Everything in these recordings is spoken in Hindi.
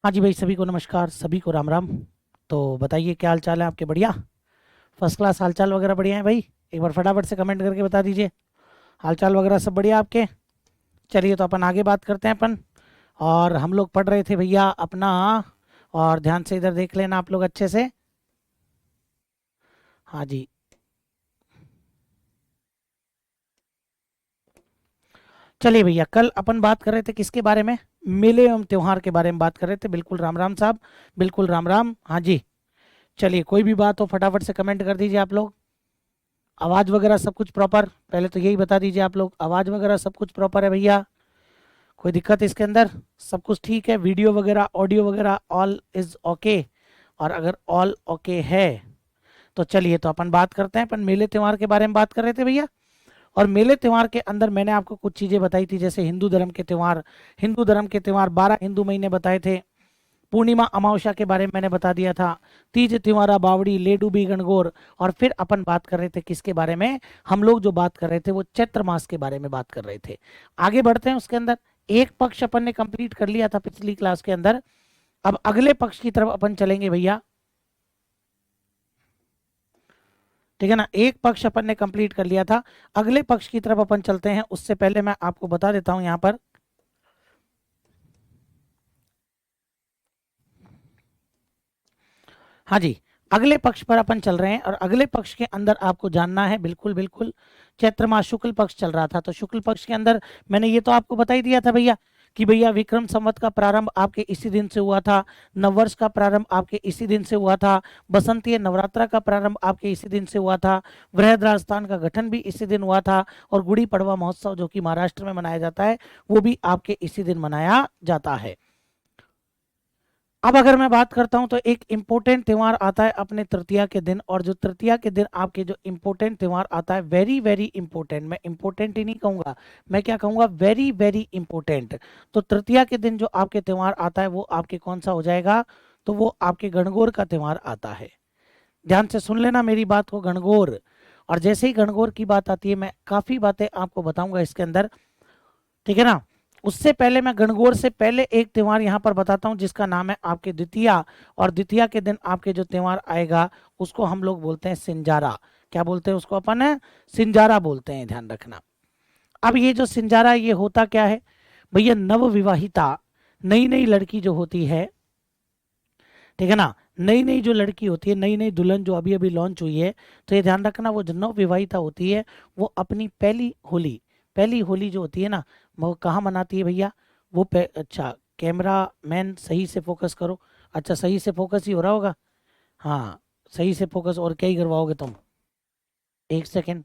हाँ जी भाई, सभी को नमस्कार, सभी को राम राम। तो बताइए क्या हाल चाल है आपके? बढ़िया, फर्स्ट क्लास हाल चाल वगैरह बढ़िया है भाई। एक बार फटाफट से कमेंट करके बता दीजिए हाल चाल वगैरह सब बढ़िया आपके। चलिए तो अपन आगे बात करते हैं अपन। और हम लोग पढ़ रहे थे भैया अपना, और ध्यान से इधर देख लेना आप लोग अच्छे से। हाँ जी, चलिए भैया, कल अपन बात कर रहे थे किसके बारे में? मेले एवं त्योहार के बारे में बात कर रहे थे। बिल्कुल राम राम साहब, बिल्कुल राम राम। हाँ जी, चलिए कोई भी बात हो फटाफट से कमेंट कर दीजिए आप लोग। आवाज़ वगैरह सब कुछ प्रॉपर? पहले तो यही बता दीजिए आप लोग, आवाज़ वगैरह सब कुछ प्रॉपर है भैया? कोई दिक्कत इसके अंदर? सब कुछ ठीक है? वीडियो वगैरह ऑडियो वगैरह ऑल इज ओके? और अगर ऑल ओके है तो चलिए तो अपन बात करते हैं। अपन मेले त्योहार के बारे में बात कर रहे थे भैया। और मेले त्योहार के अंदर मैंने आपको कुछ चीज़ें बताई थी, जैसे हिंदू धर्म के त्यौहार। हिंदू धर्म के त्यौहार 12 हिंदू महीने बताए थे। पूर्णिमा अमावस्या के बारे में मैंने बता दिया था। तीज त्योहारा बावड़ी लेडूबी गणगौर। और फिर अपन बात कर रहे थे किसके बारे में? हम लोग जो बात कर रहे थे वो चैत्र मास के बारे में बात कर रहे थे। आगे बढ़ते हैं उसके अंदर। एक पक्ष अपन ने कंप्लीट कर लिया था पिछली क्लास के अंदर। अब अगले पक्ष की तरफ अपन चलेंगे भैया। ठीक है ना, एक पक्ष अपन ने कंप्लीट कर लिया था। अगले पक्ष की तरफ अपन चलते हैं, उससे पहले मैं आपको बता देता हूं यहां पर। हाँ जी, अगले पक्ष पर अपन चल रहे हैं और अगले पक्ष के अंदर आपको जानना है, बिल्कुल बिल्कुल। चैत्र मास शुक्ल पक्ष चल रहा था, तो शुक्ल पक्ष के अंदर मैंने ये तो आपको बता ही दिया था भैया कि भैया विक्रम संवत का प्रारंभ आपके इसी दिन से हुआ था। नववर्ष का प्रारंभ आपके इसी दिन से हुआ था। बसंतीय नवरात्रा का प्रारंभ आपके इसी दिन से हुआ था। वृहद राजस्थान का गठन भी इसी दिन हुआ था। और गुड़ी पड़वा महोत्सव जो कि महाराष्ट्र में मनाया जाता है, वो भी आपके इसी दिन मनाया जाता है। अब अगर मैं बात करता हूं तो एक इम्पोर्टेंट त्यौहार आता है अपने तृतीया के दिन। और जो तृतीया के दिन आपके जो इम्पोर्टेंट त्यौहार आता है, वेरी वेरी इंपॉर्टेंट, मैं इंपॉर्टेंट ही नहीं कहूंगा, मैं क्या कहूंगा, वेरी वेरी इंपॉर्टेंट। तो तृतीया के दिन जो आपके त्यौहार आता है वो आपके कौन सा हो जाएगा? तो वो आपके गणगौर का त्यौहार आता है। ध्यान से सुन लेना मेरी बात को, गणगौर। और जैसे ही गणगौर की बात आती है, मैं काफी बातें आपको बताऊंगा इसके अंदर। ठीक है ना? उससे पहले मैं गणगौर से पहले एक त्यौहार यहाँ पर बताता हूँ जिसका नाम है आपके द्वितीया। और द्वितीया के दिन आपके जो त्यौहार आएगा उसको हम लोग बोलते हैं सिंजारा। क्या बोलते हैं उसको अपन? है सिंजारा बोलते हैं, ध्यान रखना। अब ये जो सिंजारा, ये होता क्या है भैया? नव विवाहिता नई नई लड़की जो होती है, ठीक है ना, नई नई जो लड़की होती है, नई नई दुल्हन जो अभी अभी लॉन्च हुई है, तो ये ध्यान रखना, वो जो नव विवाहिता होती है वो अपनी पहली होली, पहली होली जो होती है ना, वो कहाँ मनाती है भैया? अच्छा, कैमरा मैन सही से फोकस करो। अच्छा, सही से फोकस ही हो रहा होगा। हाँ, सही से फोकस, और क्या ही करवाओगे तुम? एक सेकेंड,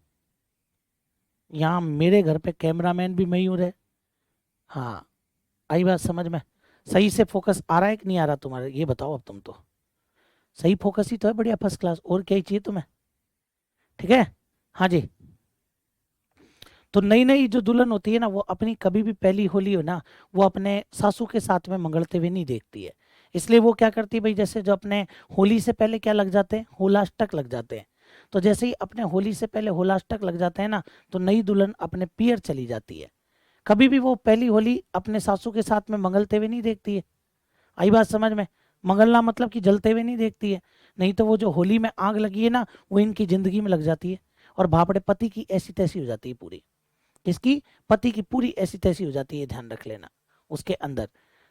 यहाँ मेरे घर पे कैमरामैन भी मैं ही हूँ रे। हाँ, आई बात समझ में? सही से फोकस आ रहा है कि नहीं आ रहा तुम्हारे, ये बताओ अब तुम तो। सही फोकस ही तो है, बढ़िया फर्स्ट क्लास, और क्या ही चाहिए तुम्हें? ठीक है। हाँ जी, तो नई नई जो दुल्हन होती है ना, वो अपनी कभी भी पहली होली हो ना, वो अपने सासू के साथ में मंगलते हुए नहीं देखती है। इसलिए वो क्या करती है भाई, जैसे जो अपने होली से पहले क्या लग जाते हैं? होलाष्टक लग जाते हैं। तो जैसे ही अपने होली से पहले होलाष्टक लग जाते हैं ना, तो नई दुल्हन अपने पियर चली जाती है। कभी भी वो पहली होली अपने सासू के साथ में मंगलते हुए नहीं देखती है। आई बात समझ में? मंगलना मतलब कि जलते हुए नहीं देखती है। नहीं तो वो जो होली में आग लगी है ना, वो इनकी जिंदगी में लग जाती है। और भापड़े पति की ऐसी तैसी हो जाती है पूरी। किसकी? पति की पूरी ऐसी तैसी हो जाती है, ध्यान रख लेना उसके अंदर।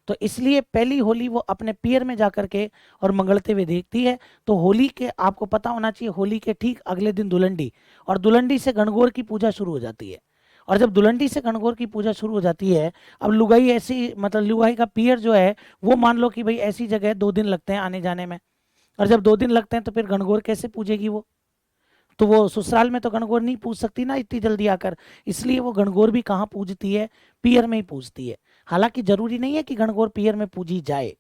तो इसलिए पहली होली वो अपने पियर में जाकर के और मंगलते हुए देखती है। तो होली के, आपको पता होना चाहिए, होली के ठीक अगले दिन दुलंडी, और दुलंडी से गणगौर की पूजा शुरू हो जाती है। और जब दुलंडी से गणगौर की पूजा शुरू हो जाती है, अब लुगाई ऐसी, मतलब लुगाई का पियर जो है, वो मान लो कि भाई ऐसी जगह 2 दिन लगते हैं आने जाने में। और जब 2 दिन लगते हैं तो फिर गणगौर कैसे पूजेगी वो? तो वो ससुराल में तो गणगौर नहीं पूज सकती ना इतनी जल्दी आकर। इसलिए वो गणगौर भी कहाँ पूजती है? पियर में ही पूजती है। हालांकि जरूरी नहीं है कि गणगौर पियर में पूजी जाए,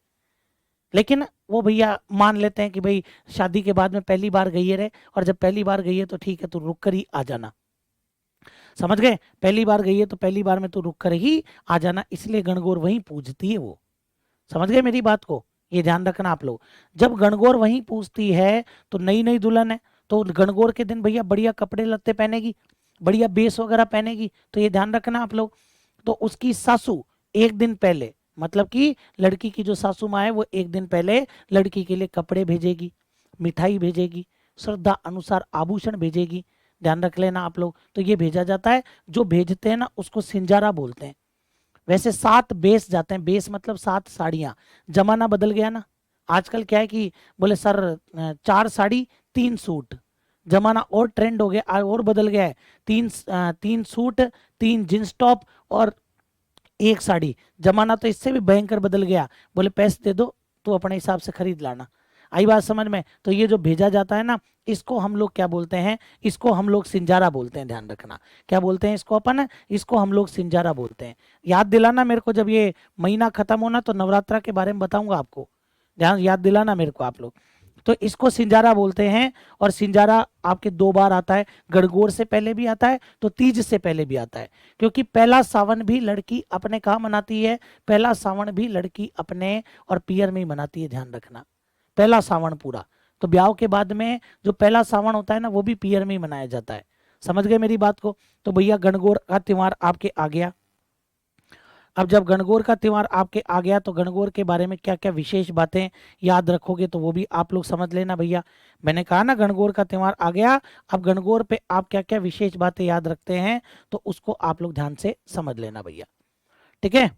लेकिन वो भैया मान लेते हैं कि भाई शादी के बाद में पहली बार गई है रे, और जब पहली बार गई है तो ठीक है, तो रुक कर ही आ जाना। समझ गए? पहली बार गई है तो पहली बार में तो रुक कर ही आ जाना, इसलिए गणगौर वहीं पूजती है वो। समझ गए मेरी बात को? ये ध्यान रखना आप लोग। जब गणगौर वहीं पूछती है, तो नई नई दुल्हन है, तो गणगौर के दिन भैया बढ़िया कपड़े लत्ते पहनेगी, बढ़िया बेस वगैरह पहनेगी। तो ये ध्यान रखना आप लोग। तो उसकी सासू एक दिन पहले, मतलब कि लड़की की जो सासू माँ है वो एक दिन पहले लड़की के लिए कपड़े भेजेगी, मिठाई भेजेगी, श्रद्धा अनुसार आभूषण भेजेगी। ध्यान रख लेना आप लोग। तो ये भेजा जाता है, जो भेजते हैं ना उसको सिंजारा बोलते हैं। वैसे 7 बेस जाते हैं, बेस मतलब 7 साड़ियां। जमाना बदल गया ना, आजकल क्या है कि बोले सर 4 साड़ी 3 सूट। जमाना और ट्रेंड हो गया और बदल गया है। 3 सूट, 3 जींस टॉप और 1 साड़ी। जमाना तो इससे भी भयंकर बदल गया, बोले पैसे दे दो तो अपने हिसाब से खरीद लाना। आई बात समझ में? तो ये जो भेजा जाता है ना, इसको हम लोग क्या बोलते हैं? इसको हम लोग सिंजारा बोलते हैं। ध्यान रखना, क्या बोलते हैं इसको अपन? इसको हम लोग सिंजारा बोलते हैं। याद दिलाना मेरे को, जब ये महीना खत्म होना तो नवरात्रा के बारे में बताऊंगा आपको। ध्यान याद दिलाना मेरे को आप लोग। तो इसको सिंजारा बोलते हैं। और सिंजारा आपके 2 बार आता है, गणगौर से पहले भी आता है तो तीज से पहले भी आता है। क्योंकि पहला सावन भी लड़की अपने कहाँ मनाती है? पहला सावन भी लड़की अपने और पियर में ही मनाती है। ध्यान रखना, पहला सावन पूरा। तो ब्याह के बाद में जो पहला सावन होता है ना, वो भी पियर में ही मनाया जाता है। समझ गए मेरी बात को? तो भैया गणगौर का त्योहार आपके आ गया। अब जब गणगौर का त्योहार आपके आ गया तो गणगौर के बारे में क्या क्या विशेष बातें याद रखोगे तो वो भी आप लोग समझ लेना भैया। मैंने कहा ना गणगौर का त्योहार आ गया, अब गणगौर पे आप क्या क्या विशेष बातें याद रखते हैं तो उसको आप लोग ध्यान से समझ लेना भैया। ठीक है,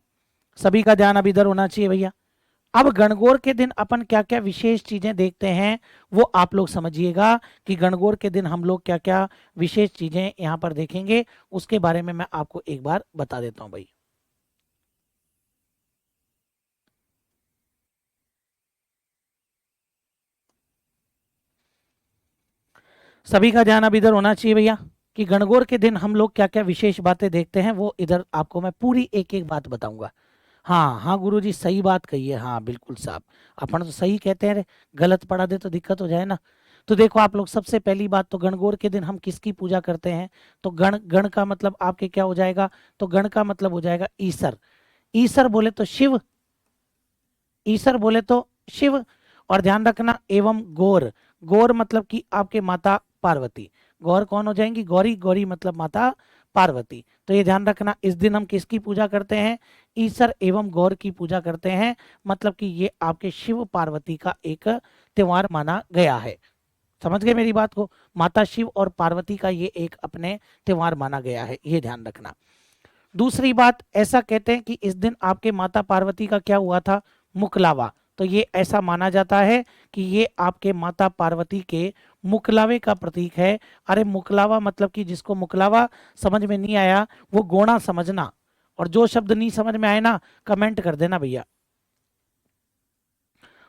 सभी का ध्यान अब इधर होना चाहिए भैया। अब गणगौर के दिन अपन क्या क्या विशेष चीजें देखते हैं वो आप लोग समझिएगा कि गणगौर के दिन हम लोग क्या क्या विशेष चीजें यहाँ पर देखेंगे, उसके बारे में मैं आपको एक बार बता देता हूँ भाई। सभी का ध्यान अब इधर होना चाहिए भैया कि गणगौर के दिन हम लोग क्या क्या विशेष बातें देखते हैं वो इधर आपको मैं पूरी एक एक बात बताऊंगा। हाँ हाँ गुरुजी, सही बात कही है, हाँ बिल्कुल साहब। अपन तो सही कहते हैं रे, गलत पढ़ा दे तो दिक्कत हो जाए ना। तो देखो आप लोग, सबसे पहली बात तो गणगौर के दिन हम किसकी पूजा करते हैं? तो गण गण का मतलब आपके क्या हो जाएगा? तो गण का मतलब हो जाएगा ईश्वर। ईश्वर बोले तो शिव, ईश्वर बोले तो शिव। और ध्यान रखना एवं गौर, गौर मतलब कि आपके माता पार्वती। गौर कौन हो जाएंगी? गौरी, गौरी मतलब माता पार्वती। तो ये ध्यान रखना, इस दिन हम किसकी पूजा करते हैं? ईश्वर एवं गौर की पूजा करते हैं। मतलब कि ये आपके शिव पार्वती का एक त्योहार माना गया है। समझ गए मेरी बात को? माता शिव और पार्वती का ये एक अपने त्योहार माना गया है, ये ध्यान रखना। दूसरी बात, ऐसा कहते हैं कि इस दिन आपके माता पार्वती का क्या हुआ था? मुकलावा। तो ये ऐसा माना जाता है कि ये आपके माता पार्वती के मुकलावे का प्रतीक है। अरे मुकलावा मतलब कि जिसको मुकलावा समझ में नहीं आया वो गोणा समझना, और जो शब्द नहीं समझ में आए ना कमेंट कर देना भैया।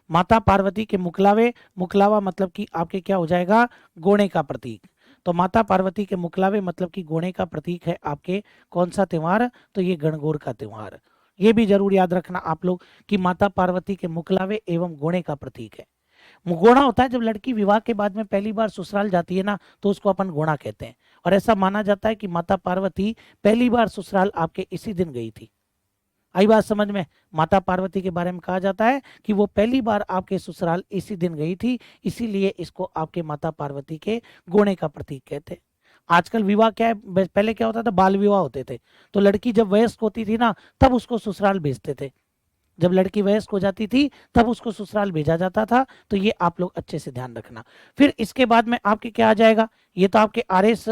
माता पार्वती के मुकलावे, मुकलावा मतलब कि आपके क्या हो जाएगा? गोणे का प्रतीक। तो माता पार्वती के मुकलावे मतलब कि गोणे का प्रतीक है आपके कौन सा त्योहार? तो ये गणगौर का त्योहार। ये भी जरूर याद रखना आप लोग कि माता पार्वती के मुकलावे एवं गोणे का प्रतीक है। गोणा होता है जब लड़की विवाह के बाद में पहली बार ससुराल जाती है ना, तो उसको अपन गोणा कहते हैं। और ऐसा माना जाता है कि माता पार्वती पहली बार ससुराल आपके इसी दिन गई थी। आई बात समझ में? माता पार्वती के बारे में कहा जाता है कि वो पहली बार आपके ससुराल इसी दिन गई थी, इसीलिए इसको आपके माता पार्वती के गोणे का प्रतीक कहते हैं। आजकल विवाह क्या है, पहले क्या होता था? बाल विवाह होते थे। तो लड़की जब वयस्क होती थी ना तब उसको ससुराल भेजते थे। जब लड़की वयस्क हो जाती थी तब उसको ससुराल भेजा जाता था। तो ये आप लोग अच्छे से ध्यान रखना। फिर इसके बाद में आपके क्या आ जाएगा? ये तो आपके RS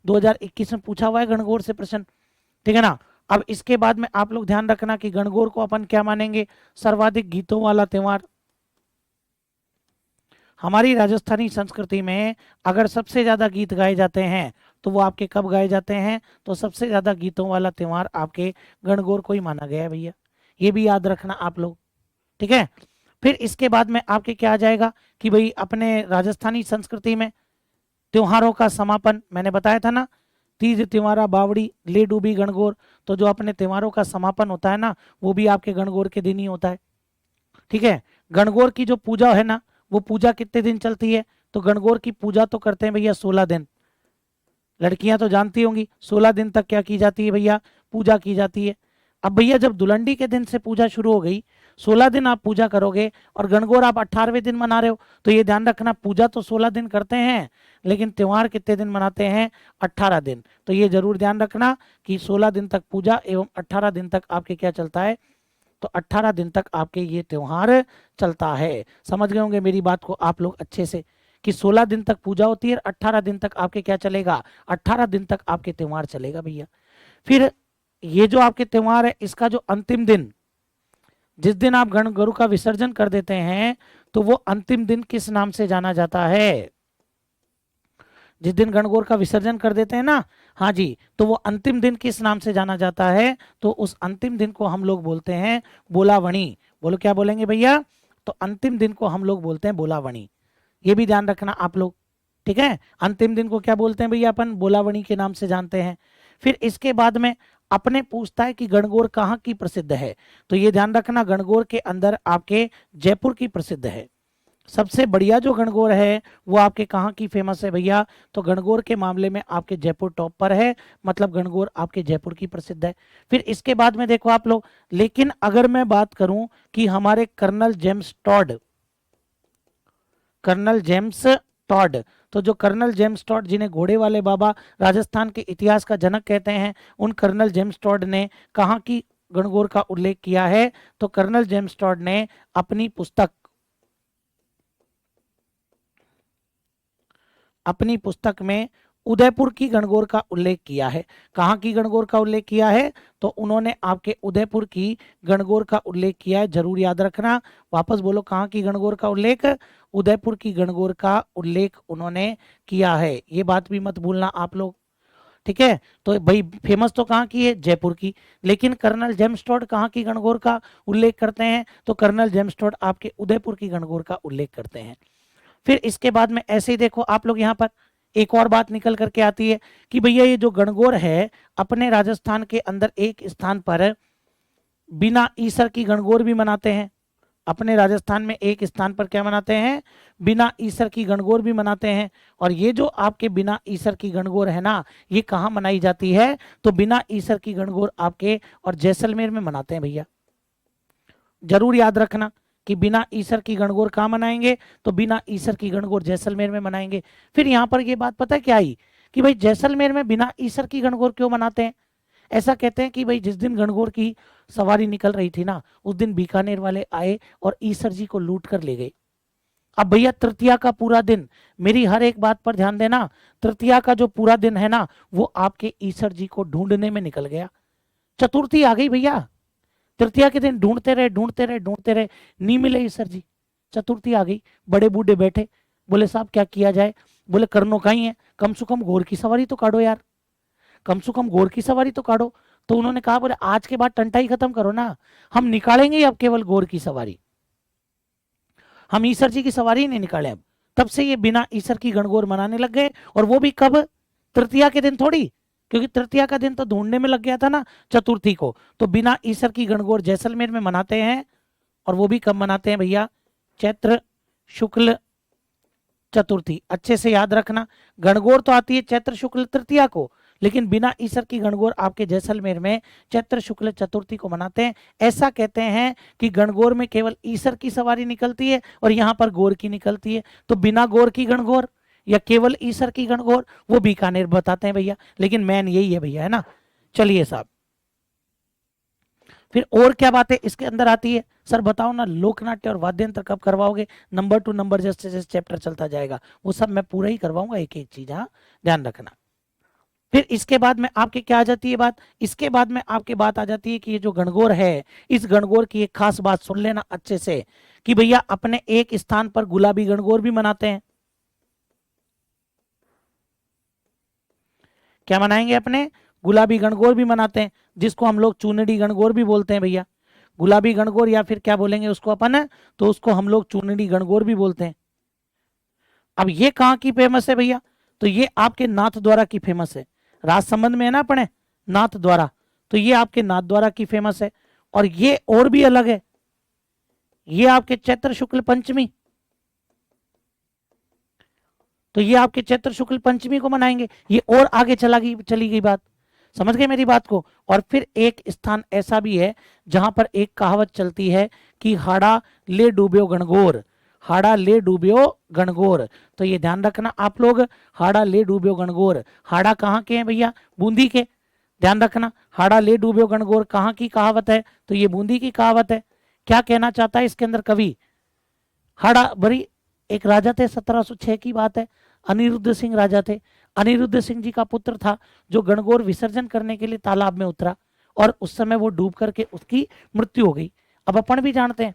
2021 में पूछा हुआ है गणगौर से प्रश्न, ठीक है ना। अब इसके बाद में आप लोग ध्यान रखना कि गणगौर को अपन क्या मानेंगे? सर्वाधिक गीतों वाला त्योहार। हमारी राजस्थानी संस्कृति में अगर सबसे ज्यादा गीत गाए जाते हैं तो वो आपके कब गाए जाते हैं? तो सबसे ज्यादा गीतों वाला त्योहार आपके गणगौर को ही माना गया है भैया। ये भी याद रखना आप लोग, ठीक है। फिर इसके बाद में आपके क्या आ जाएगा कि भाई अपने राजस्थानी संस्कृति में त्योहारों का समापन, मैंने बताया था ना, तीज त्योहारा बावड़ी ले डूबी गणगौर। तो जो अपने त्योहारों का समापन होता है ना वो भी आपके गणगौर के दिन ही होता है, ठीक है। गणगौर की जो पूजा है ना वो पूजा कितने दिन चलती है? तो गणगौर की पूजा तो करते हैं भैया 16 दिन। लड़कियां तो जानती होंगी 16 दिन तक क्या की जाती है भैया? पूजा की जाती है। अब भैया जब दुलंडी के दिन से पूजा शुरू हो गई, 16 दिन आप पूजा करोगे और गणगौर आप 18वें दिन मना रहे हो, तो ये ध्यान रखना पूजा तो 16 दिन करते हैं लेकिन त्योहार कितने दिन मनाते हैं? 18 दिन। तो ये जरूर ध्यान रखना कि 16 दिन तक पूजा एवं 18 दिन तक आपके क्या चलता है? तो 18 दिन तक आपके ये त्योहार चलता है। समझ गए होंगे मेरी बात को आप लोग अच्छे से, कि 16 दिन तक पूजा होती है, 18 दिन तक आपके क्या चलेगा, 18 दिन तक आपके त्योहार चलेगा भैया। फिर ये जो आपके त्योहार है, इसका जो अंतिम दिन, जिस दिन आप गणगौर का विसर्जन कर देते हैं, तो वो अंतिम दिन किस नाम से जाना जाता है? जिस दिन गणगौर का विसर्जन कर देते हैं ना, हाँ जी, तो वो अंतिम दिन किस नाम से जाना जाता है? तो उस अंतिम दिन को हम लोग बोलते हैं बोलावणी। बोलो क्या बोलेंगे भैया? तो अंतिम दिन को हम लोग बोलते हैं बोलावणी। ये भी ध्यान रखना आप लोग, ठीक है। अंतिम दिन को क्या बोलते हैं भैया? अपन बोलावणी के नाम से जानते हैं। फिर इसके बाद में अपने पूछता है कि गणगौर कहाँ की प्रसिद्ध है, तो ये ध्यान रखना गणगौर के अंदर आपके जयपुर की प्रसिद्ध है। सबसे बढ़िया जो गणगौर है वो आपके कहाँ की फेमस है भैया? तो गणगौर के मामले में आपके जयपुर टॉप पर है, मतलब गणगौर आपके जयपुर की प्रसिद्ध है। फिर इसके बाद में देखो आप लोग, लेकिन अगर मैं बात करूं कि हमारे Colonel James Tod, Colonel James Tod, तो जो कर्नल जेम्स टॉड, जिन्हें घोड़े वाले बाबा राजस्थान के इतिहास का जनक कहते हैं, उन कर्नल जेम्स टॉड ने कहाँ की गणगौर का उल्लेख किया है? तो कर्नल जेम्स टॉड ने अपनी पुस्तक में उदयपुर की गणगौर का उल्लेख किया है। कहाँ की गणगौर का उल्लेख किया है? तो उन्होंने आपके उदयपुर की गणगौर का उल्लेख किया है, जरूर याद रखना। वापस बोलो, कहाँ की गणगौर का उल्लेख? उदयपुर की गणगौर का उल्लेख उन्होंने किया है, ये बात भी मत भूलना आप लोग, ठीक है। तो भाई फेमस तो कहाँ की है? जयपुर की। लेकिन कर्नल जेम्स टॉड कहाँ की गणगौर का उल्लेख करते हैं? तो कर्नल जेम्स टॉड आपके उदयपुर की गणगौर का उल्लेख करते हैं। फिर इसके बाद में ऐसे ही देखो आप लोग, यहाँ पर एक और बात निकल करके आती है कि भैया ये जो गणगौर है, अपने राजस्थान के अंदर एक स्थान पर बिना ईसर की गणगौर भी मनाते हैं। अपने राजस्थान में एक स्थान पर क्या मनाते हैं? बिना ईसर की गणगौर भी मनाते हैं। और ये जो आपके बिना ईसर की गणगौर है ना, ये कहाँ मनाई जाती है? तो बिना ईसर की गणगौर आपके और जैसलमेर में मनाते हैं भैया, जरूर याद रखना कि बिना ईसर की गणगौर कहाँ मनाएंगे? तो बिना ईसर की गणगौर जैसलमेर में मनाएंगे। फिर यहाँ पर ये बात पता है क्या आई कि भाई जैसलमेर में बिना ईसर की गणगौर क्यों मनाते हैं? ऐसा कहते हैं कि भाई जिस दिन गणगौर की सवारी निकल रही थी ना, उस दिन बीकानेर वाले आए और ईसर जी को लूट कर ले गए। अब भैया तृतीया का पूरा दिन, मेरी हर एक बात पर ध्यान देना, तृतीया का जो पूरा दिन है ना, वो आपके ईसर जी को ढूंढने में निकल गया। चतुर्थी आ गई भैया, तृतीया के दिन ढूंढते रहे ढूंढते रहे ढूंढते रहे, नहीं मिले ईसर जी। चतुर्थी आ गई, बड़े बूढ़े बैठे, बोले साहब क्या किया जाए? बोले करनो कहीं है, कम से कम घोर की सवारी तो काटो यार, कम से कम घोर की सवारी तो काटो। तो उन्होंने कहा बोले आज के बाद टंटाई खत्म करो ना, हम निकालेंगे अब केवल घोर की सवारी, हम ईसर जी की सवारी नहीं निकाले अब। तब से ये बिना ईसर की गणगौर मनाने लग गए। और वो भी कब? तृतीया के दिन थोड़ी, क्योंकि तृतीया का दिन तो ढूंढने में लग गया था ना चतुर्थी को। तो बिना ईसर की गणगौर जैसलमेर में मनाते हैं। और वो भी कब मनाते हैं भैया? चैत्र शुक्ल चतुर्थी। अच्छे से याद रखना, गणगौर तो आती है चैत्र शुक्ल तृतीया को, लेकिन बिना ईसर की गणगौर आपके जैसलमेर में चैत्र शुक्ल चतुर्थी को मनाते हैं। ऐसा कहते हैं कि गणगौर में केवल ईसर की सवारी निकलती है और यहाँ पर गौर की निकलती है। तो बिना गौर की गणगौर या केवल ईसर की गणगौर, वो बीकानेर बताते हैं भैया, लेकिन मैन यही है भैया, है ना। चलिए साहब, फिर और क्या बातें इसके अंदर आती है? सर बताओ ना, लोकनाट्य और वाद्य यंत्र कब करवाओगे? नंबर टू नंबर जैसे जैसे चैप्टर चलता जाएगा वो सब मैं पूरा ही करवाऊंगा, एक एक चीज, हाँ ध्यान रखना। फिर इसके बाद में आपके क्या आ जाती है बात? इसके बाद में आपके बात आ जाती है कि ये जो गणगौर है, इस गणगौर की एक खास बात सुन लेना अच्छे से, कि भैया अपने एक स्थान पर गुलाबी गणगौर भी मनाते हैं। क्या मनाएंगे? अपने गुलाबी गणगौर भी मनाते हैं, जिसको हम लोग चूनड़ी गणगौर भी बोलते हैं भैया। गुलाबी गणगौर या फिर क्या बोलेंगे उसको अपन, तो उसको हम लोग चूनड़ी गणगौर भी बोलते हैं। अब ये कहाँ की फेमस है भैया? तो ये आपके नाथ द्वारा की फेमस है। राज संबंध में है ना अपने, नाथ द्वारा, तो ये आपके नाथ द्वारा की फेमस है। और ये और भी अलग है, ये आपके चैत्र शुक्ल पंचमी, तो ये आपके चैत्र शुक्ल पंचमी को मनाएंगे। ये और आगे चली गई बात, समझ गए मेरी बात को। और फिर एक स्थान ऐसा भी है जहां पर एक कहावत चलती है कि हाड़ा ले डूब्यो गणगौर, हाड़ा ले डूब्यो गणगौर। तो ये ध्यान रखना आप लोग, हाड़ा ले डूब्यो गणगौर। हाड़ा कहाँ के हैं भैया? बूंदी के। ध्यान रखना, हाड़ा ले डूबे गणगौर कहाँ की कहावत है? तो ये बूंदी की कहावत है। क्या कहना चाहता है इसके अंदर कवि? हाड़ा बड़ी एक राजा थे, 1706 की बात है, अनिरुद्ध सिंह राजा थे। अनिरुद्ध सिंह जी का पुत्र था जो गणगौर विसर्जन करने के लिए तालाब में उतरा और उस समय वो डूब करके उसकी मृत्यु हो गई। अब अपन भी जानते हैं,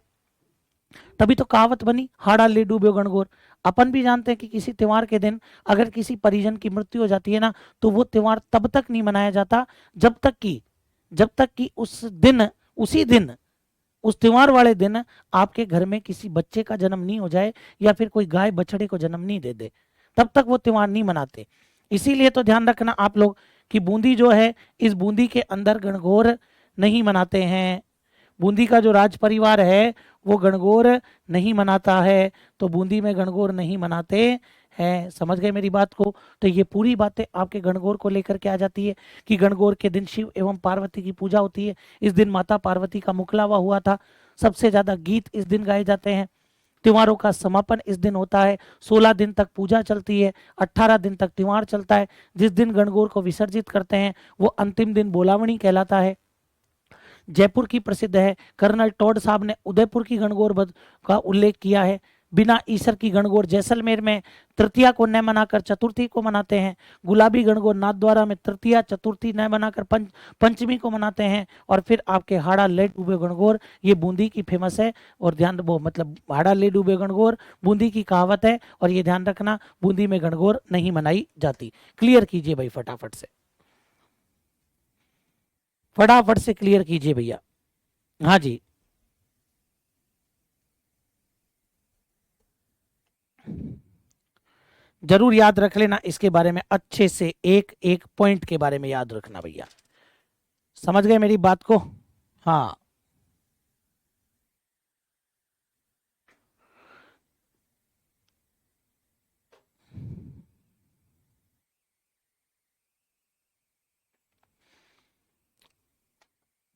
तभी तो कहावत बनी, हाड़ा ले डूबे गणगौर। अपन भी जानते हैं कि किसी त्योहार के दिन अगर किसी परिजन की मृत्यु हो जाती है ना, तो वो त्योहार तब तक नहीं मनाया जाता जब तक कि उसी दिन उस त्योहार वाले दिन आपके घर में किसी बच्चे का जन्म नहीं हो जाए या फिर कोई गाय बछड़े को जन्म नहीं दे दे, तब तक वो त्योहार नहीं मनाते। इसीलिए तो ध्यान रखना आप लोग कि बूंदी जो है, इस बूंदी के अंदर गणगौर नहीं मनाते हैं। बूंदी का जो राज परिवार है वो गणगौर नहीं मनाता है, तो बूंदी में गणगौर नहीं मनाते हैं। समझ गए मेरी बात को? तो ये पूरी बातें आपके गणगौर को लेकर के आ जाती है कि गणगौर के दिन शिव एवं पार्वती की पूजा होती है। इस दिन माता पार्वती का मुखलावा हुआ था। सबसे ज्यादा गीत इस दिन गाए जाते हैं। त्योहारों का समापन इस दिन होता है। 16 दिन तक पूजा चलती है, 18 दिन तक त्योहार चलता है। जिस दिन गणगौर को विसर्जित करते हैं वो अंतिम दिन बोलावणी कहलाता है। जयपुर की प्रसिद्ध है। कर्नल टॉड साहब ने उदयपुर की गणगौर का उल्लेख किया है। बिना ईसर की गणगौर जैसलमेर में तृतीया को न मनाकर चतुर्थी को मनाते हैं। गुलाबी गणगौर नाथद्वारा में तृतीया चतुर्थी न मनाकर पंचमी को मनाते हैं। और फिर आपके हाड़ा ले डूबे गणगौर, ये बूंदी की फेमस है। और ध्यान वो मतलब हाड़ा ले डूबे गणगौर बूंदी की कहावत है। और ये ध्यान रखना, बूंदी में गणगौर नहीं मनाई जाती। क्लियर कीजिए भाई, फटाफट से, फटाफट से क्लियर कीजिए भैया। हाँ जी, जरूर याद रख लेना इसके बारे में अच्छे से, एक एक पॉइंट के बारे में याद रखना भैया। समझ गए मेरी बात को? हाँ,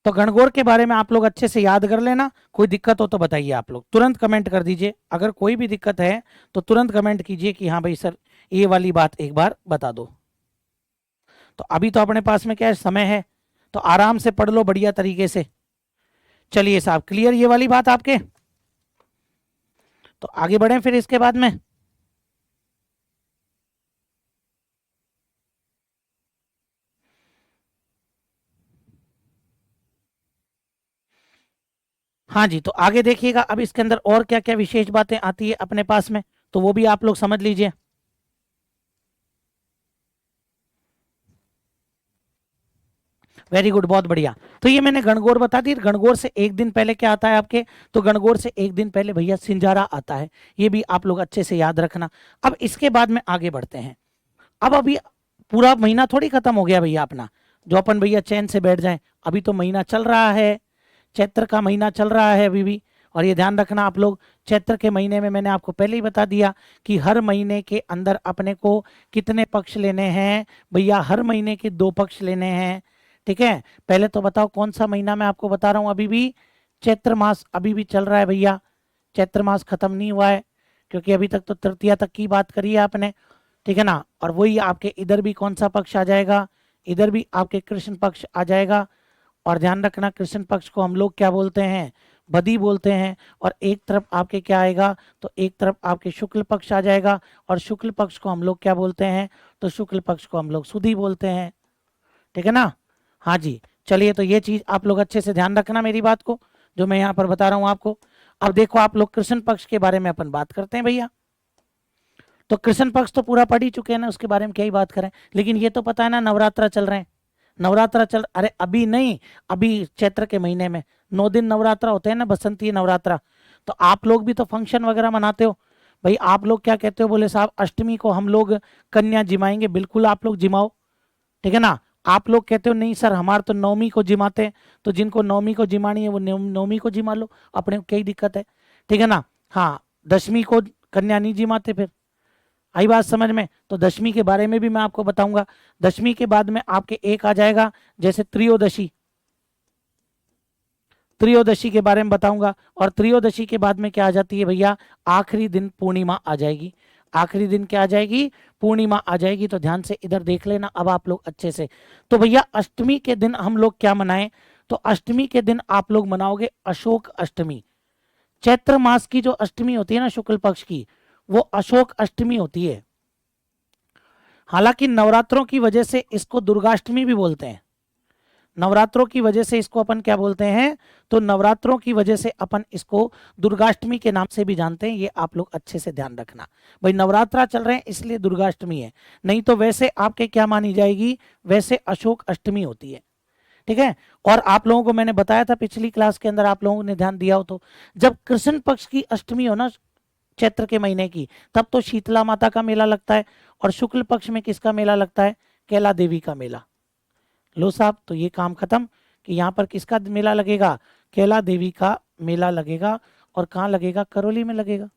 तो गणगौर के बारे में आप लोग अच्छे से याद कर लेना। कोई दिक्कत हो तो बताइए, आप लोग तुरंत कमेंट कर दीजिए। अगर कोई भी दिक्कत है तो तुरंत कमेंट कीजिए कि हाँ भाई सर ये वाली बात एक बार बता दो। तो अभी तो अपने पास में क्या है, समय है, तो आराम से पढ़ लो बढ़िया तरीके से। चलिए साहब, क्लियर ये वाली बात आपके? तो आगे बढ़े फिर इसके बाद में। हाँ जी, तो आगे देखिएगा अब इसके अंदर और क्या क्या विशेष बातें आती है अपने पास में, तो वो भी आप लोग समझ लीजिए। वेरी गुड, बहुत बढ़िया। तो ये मैंने गणगौर बता दी। गणगौर से एक दिन पहले क्या आता है आपके? तो गणगौर से एक दिन पहले भैया सिंजारा आता है। ये भी आप लोग अच्छे से याद रखना। अब इसके बाद में आगे बढ़ते हैं। अब अभी पूरा महीना थोड़ी खत्म हो गया भैया अपना, जो अपन भैया चैन से बैठ जाएं। अभी तो महीना चल रहा है, चैत्र का महीना चल रहा है अभी भी। और ये ध्यान रखना आप लोग, चैत्र के महीने में मैंने आपको पहले ही बता दिया कि हर महीने के अंदर अपने को कितने पक्ष लेने हैं भैया? हर महीने के 2 पक्ष लेने हैं। ठीक है, पहले तो बताओ कौन सा महीना मैं आपको बता रहा हूँ? अभी भी चैत्र मास अभी भी चल रहा है भैया। चैत्र मास खत्म नहीं हुआ है, क्योंकि अभी तक तो तृतीया तक की बात करी है आपने। ठीक है ना? और वही आपके इधर भी कौन सा पक्ष आ जाएगा? इधर भी आपके कृष्ण पक्ष आ जाएगा। और ध्यान रखना, कृष्ण पक्ष को हम लोग क्या बोलते हैं? बदी बोलते हैं। और एक तरफ आपके क्या आएगा? तो एक तरफ आपके शुक्ल पक्ष आ जाएगा। और शुक्ल पक्ष को हम लोग क्या बोलते हैं? तो शुक्ल पक्ष को हम लोग सुधी बोलते हैं। ठीक है ना? हाँ जी, चलिए, तो ये चीज आप लोग अच्छे से ध्यान रखना मेरी बात को, जो मैं यहाँ पर बता रहा हूँ आपको। अब देखो आप लोग, कृष्ण पक्ष के बारे में अपन बात करते हैं भैया। तो कृष्ण पक्ष तो पूरा पढ़ ही चुके हैं ना, उसके बारे में क्या ही बात करें। लेकिन ये तो पता है ना, नवरात्रा चल रहे हैं। नवरात्रा चल, अरे अभी नहीं, अभी चैत्र के महीने में 9 दिन नवरात्रा होते हैं ना, बसंती नवरात्रा। तो आप लोग भी तो फंक्शन वगैरह मनाते हो भाई। आप लोग क्या कहते हो? बोले साहब अष्टमी को हम लोग कन्या जिमाएंगे। बिल्कुल आप लोग जिमाओ, ठीक है ना? आप लोग कहते हो नहीं सर हमारे तो नवमी को जिमाते हैं। तो जिनको नवमी को जिमानी है वो नवमी को जिमा लो, अपने को क्या ही दिक्कत है? ठीक है ना? हाँ, दशमी को कन्या नहीं जिमाते। फिर आई बात समझ में? तो दशमी के बारे में भी मैं आपको बताऊंगा। दशमी के बाद में आपके एक आ जाएगा जैसे त्रयोदशी। त्रयोदशी के बारे में बताऊंगा। और त्रयोदशी के बाद में क्या आ जाती है भैया? आखिरी दिन पूर्णिमा आ जाएगी। आखिरी दिन क्या आ जाएगी, पूर्णिमा आ जाएगी। तो ध्यान से इधर देख लेना अब आप लोग अच्छे से। तो भैया अष्टमी के दिन हम लोग क्या मनाएं, तो अष्टमी के दिन आप लोग मनाओगे अशोक अष्टमी। चैत्र मास की जो अष्टमी होती है ना शुक्ल पक्ष की, वो अशोक अष्टमी होती है। हालांकि नवरात्रों की वजह से इसको दुर्गाष्टमी भी बोलते हैं। नवरात्रों की वजह से इसको अपन क्या बोलते हैं, तो नवरात्रों की वजह से अपन इसको दुर्गाष्टमी के नाम से भी जानते हैं। ये आप लोग अच्छे से ध्यान रखना, भाई नवरात्रा चल रहे हैं इसलिए दुर्गाष्टमी है, नहीं तो वैसे आपके क्या मानी जाएगी, वैसे अशोक अष्टमी होती है। ठीक है। और आप लोगों को मैंने बताया था पिछली क्लास के अंदर, आप लोगों ने ध्यान दिया हो तो, जब कृष्ण पक्ष की अष्टमी हो ना चैत्र के महीने की, तब तो शीतला माता का मेला लगता है, और शुक्ल पक्ष में किसका मेला लगता है, कैला देवी का मेला। लो साहब, तो ये काम खत्म कि यहाँ पर किसका मेला लगेगा, कैला देवी का मेला लगेगा। और कहाँ लगेगा, करौली में लगेगा।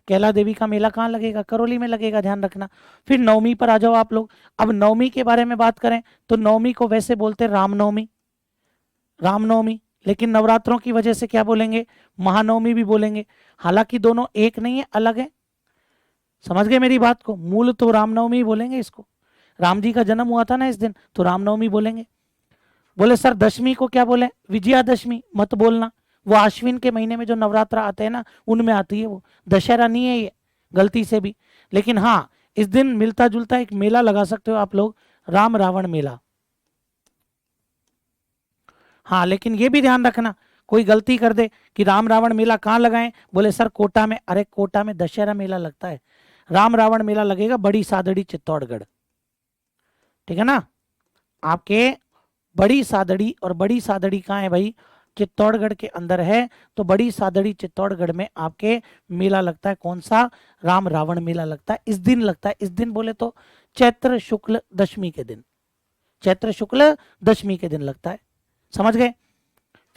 कैला देवी का मेला कहाँ लगेगा, करौली में लगेगा, ध्यान रखना। फिर नवमी पर आ जाओ आप लोग। अब नवमी के बारे में बात करें तो नवमी को वैसे बोलते हैं रामनवमी, रामनवमी, लेकिन नवरात्रों की वजह से क्या बोलेंगे, महानवमी भी बोलेंगे। हालांकि दोनों एक नहीं है, अलग है। समझ गए मेरी बात को, मूल तो रामनवमी ही बोलेंगे इसको। राम जी का जन्म हुआ था ना इस दिन, तो रामनवमी बोलेंगे। बोले सर दशमी को क्या बोले, विजयादशमी मत बोलना, वो आश्विन के महीने में जो नवरात्र आते हैं ना उनमें आती है, वो दशहरा नहीं है ये, गलती से भी। लेकिन हाँ, इस दिन मिलता जुलता एक मेला लगा सकते हो आप लोग, राम रावण मेला। हाँ, लेकिन ये भी ध्यान रखना, कोई गलती कर दे कि राम रावण मेला कहाँ लगाएं, बोले सर कोटा में, अरे कोटा में दशहरा मेला लगता है, राम रावण मेला लगेगा बड़ी सादड़ी चित्तौड़गढ़। ठीक है ना, आपके बड़ी सादड़ी, और बड़ी सादड़ी कहाँ है भाई, चित्तौड़गढ़ के अंदर है। तो बड़ी सादड़ी चित्तौड़गढ़ में आपके मेला लगता है, कौन सा, राम रावण मेला लगता है। इस दिन लगता है, इस दिन बोले तो चैत्र शुक्ल दशमी के दिन, चैत्र शुक्ल दशमी के दिन लगता है। समझ गए।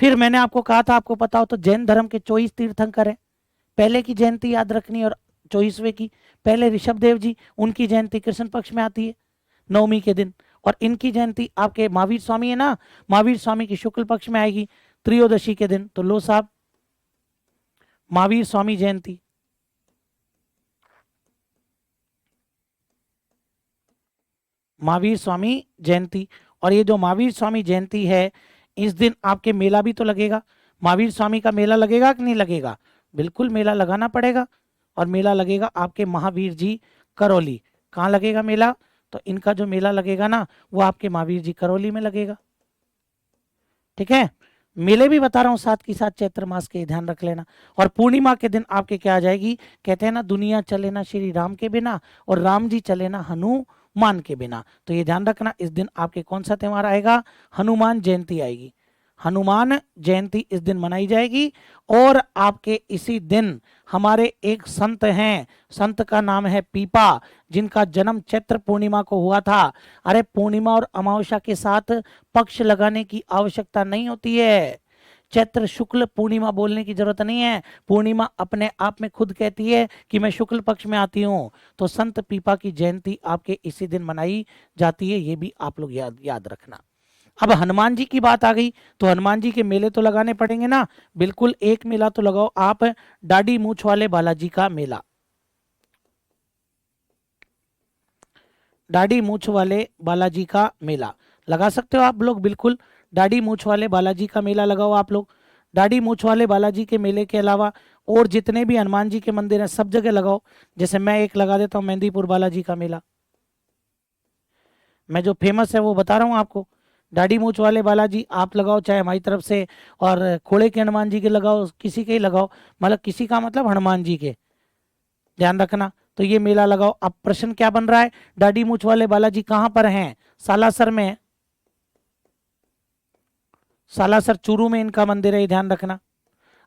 फिर मैंने आपको कहा था, आपको पता हो तो, जैन धर्म के 24 तीर्थंकर है, पहले की जयंती याद रखनी, और 24वें की, पहले ऋषभ देव जी, उनकी जयंती कृष्ण पक्ष में आती है नवमी के दिन। और इनकी जयंती आपके महावीर स्वामी है ना, महावीर स्वामी की शुक्ल पक्ष में आएगी त्रयोदशी के दिन। तो लो साहब, महावीर स्वामी जयंती, महावीर स्वामी जयंती। और ये जो महावीर स्वामी जयंती है, इस दिन आपके मेला भी तो लगेगा। महावीर स्वामी का मेला लगेगा कि नहीं लगेगा, बिल्कुल मेला लगाना पड़ेगा। और मेला लगेगा आपके महावीर जी करौली। कहाँ लगेगा मेला, तो इनका जो मेला लगेगा ना वो आपके महावीर जी करौली में लगेगा। ठीक है, मेले भी बता रहा हूँ साथ के साथ चैत्र मास के, ध्यान रख लेना। और पूर्णिमा के दिन आपके क्या आ जाएगी, कहते हैं ना दुनिया चले ना श्री राम के बिना, और राम जी चले ना हनुमान के बिना। तो ये ध्यान रखना, इस दिन आपके कौन सा त्योहार आएगा, हनुमान जयंती आएगी। हनुमान जयंती इस दिन मनाई जाएगी। और आपके इसी दिन हमारे एक संत हैं, संत का नाम है पीपा, जिनका जन्म चैत्र पूर्णिमा को हुआ था। अरे पूर्णिमा और अमावस्या के साथ पक्ष लगाने की आवश्यकता नहीं होती है, चैत्र शुक्ल पूर्णिमा बोलने की जरूरत नहीं है। पूर्णिमा अपने आप में खुद कहती है कि मैं शुक्ल पक्ष में आती हूँ। तो संत पीपा की जयंती आपके इसी दिन मनाई जाती है, ये भी आप लोग याद याद रखना। अब हनुमान जी की बात आ गई, तो हनुमान जी के मेले तो लगाने पड़ेंगे ना, बिल्कुल एक मेला तो लगाओ आप, दाढ़ी मूछ वाले बालाजी का मेला। दाढ़ी मूछ वाले बालाजी का मेला लगा सकते हो आप लोग, बिल्कुल दाढ़ी मूछ वाले बालाजी का मेला लगाओ आप लोग। दाढ़ी मूछ वाले बालाजी के मेले के अलावा और जितने भी हनुमान जी के मंदिर हैं सब जगह लगाओ। जैसे मैं एक लगा देता हूँ, मेहंदीपुर बालाजी का मेला, मैं जो फेमस है वो बता रहा हूँ आपको। दाढ़ी मूछ वाले बालाजी आप लगाओ, चाहे हमारी तरफ से, और खोड़े के हनुमान जी के लगाओ, किसी के ही लगाओ, मतलब किसी का मतलब हनुमान जी के, ध्यान रखना। तो ये मेला लगाओ। अब प्रश्न क्या बन रहा है, दाढ़ी मूछ वाले बालाजी कहाँ पर हैं, सालासर में है, सालासर चूरू में इनका मंदिर है, ये ध्यान रखना।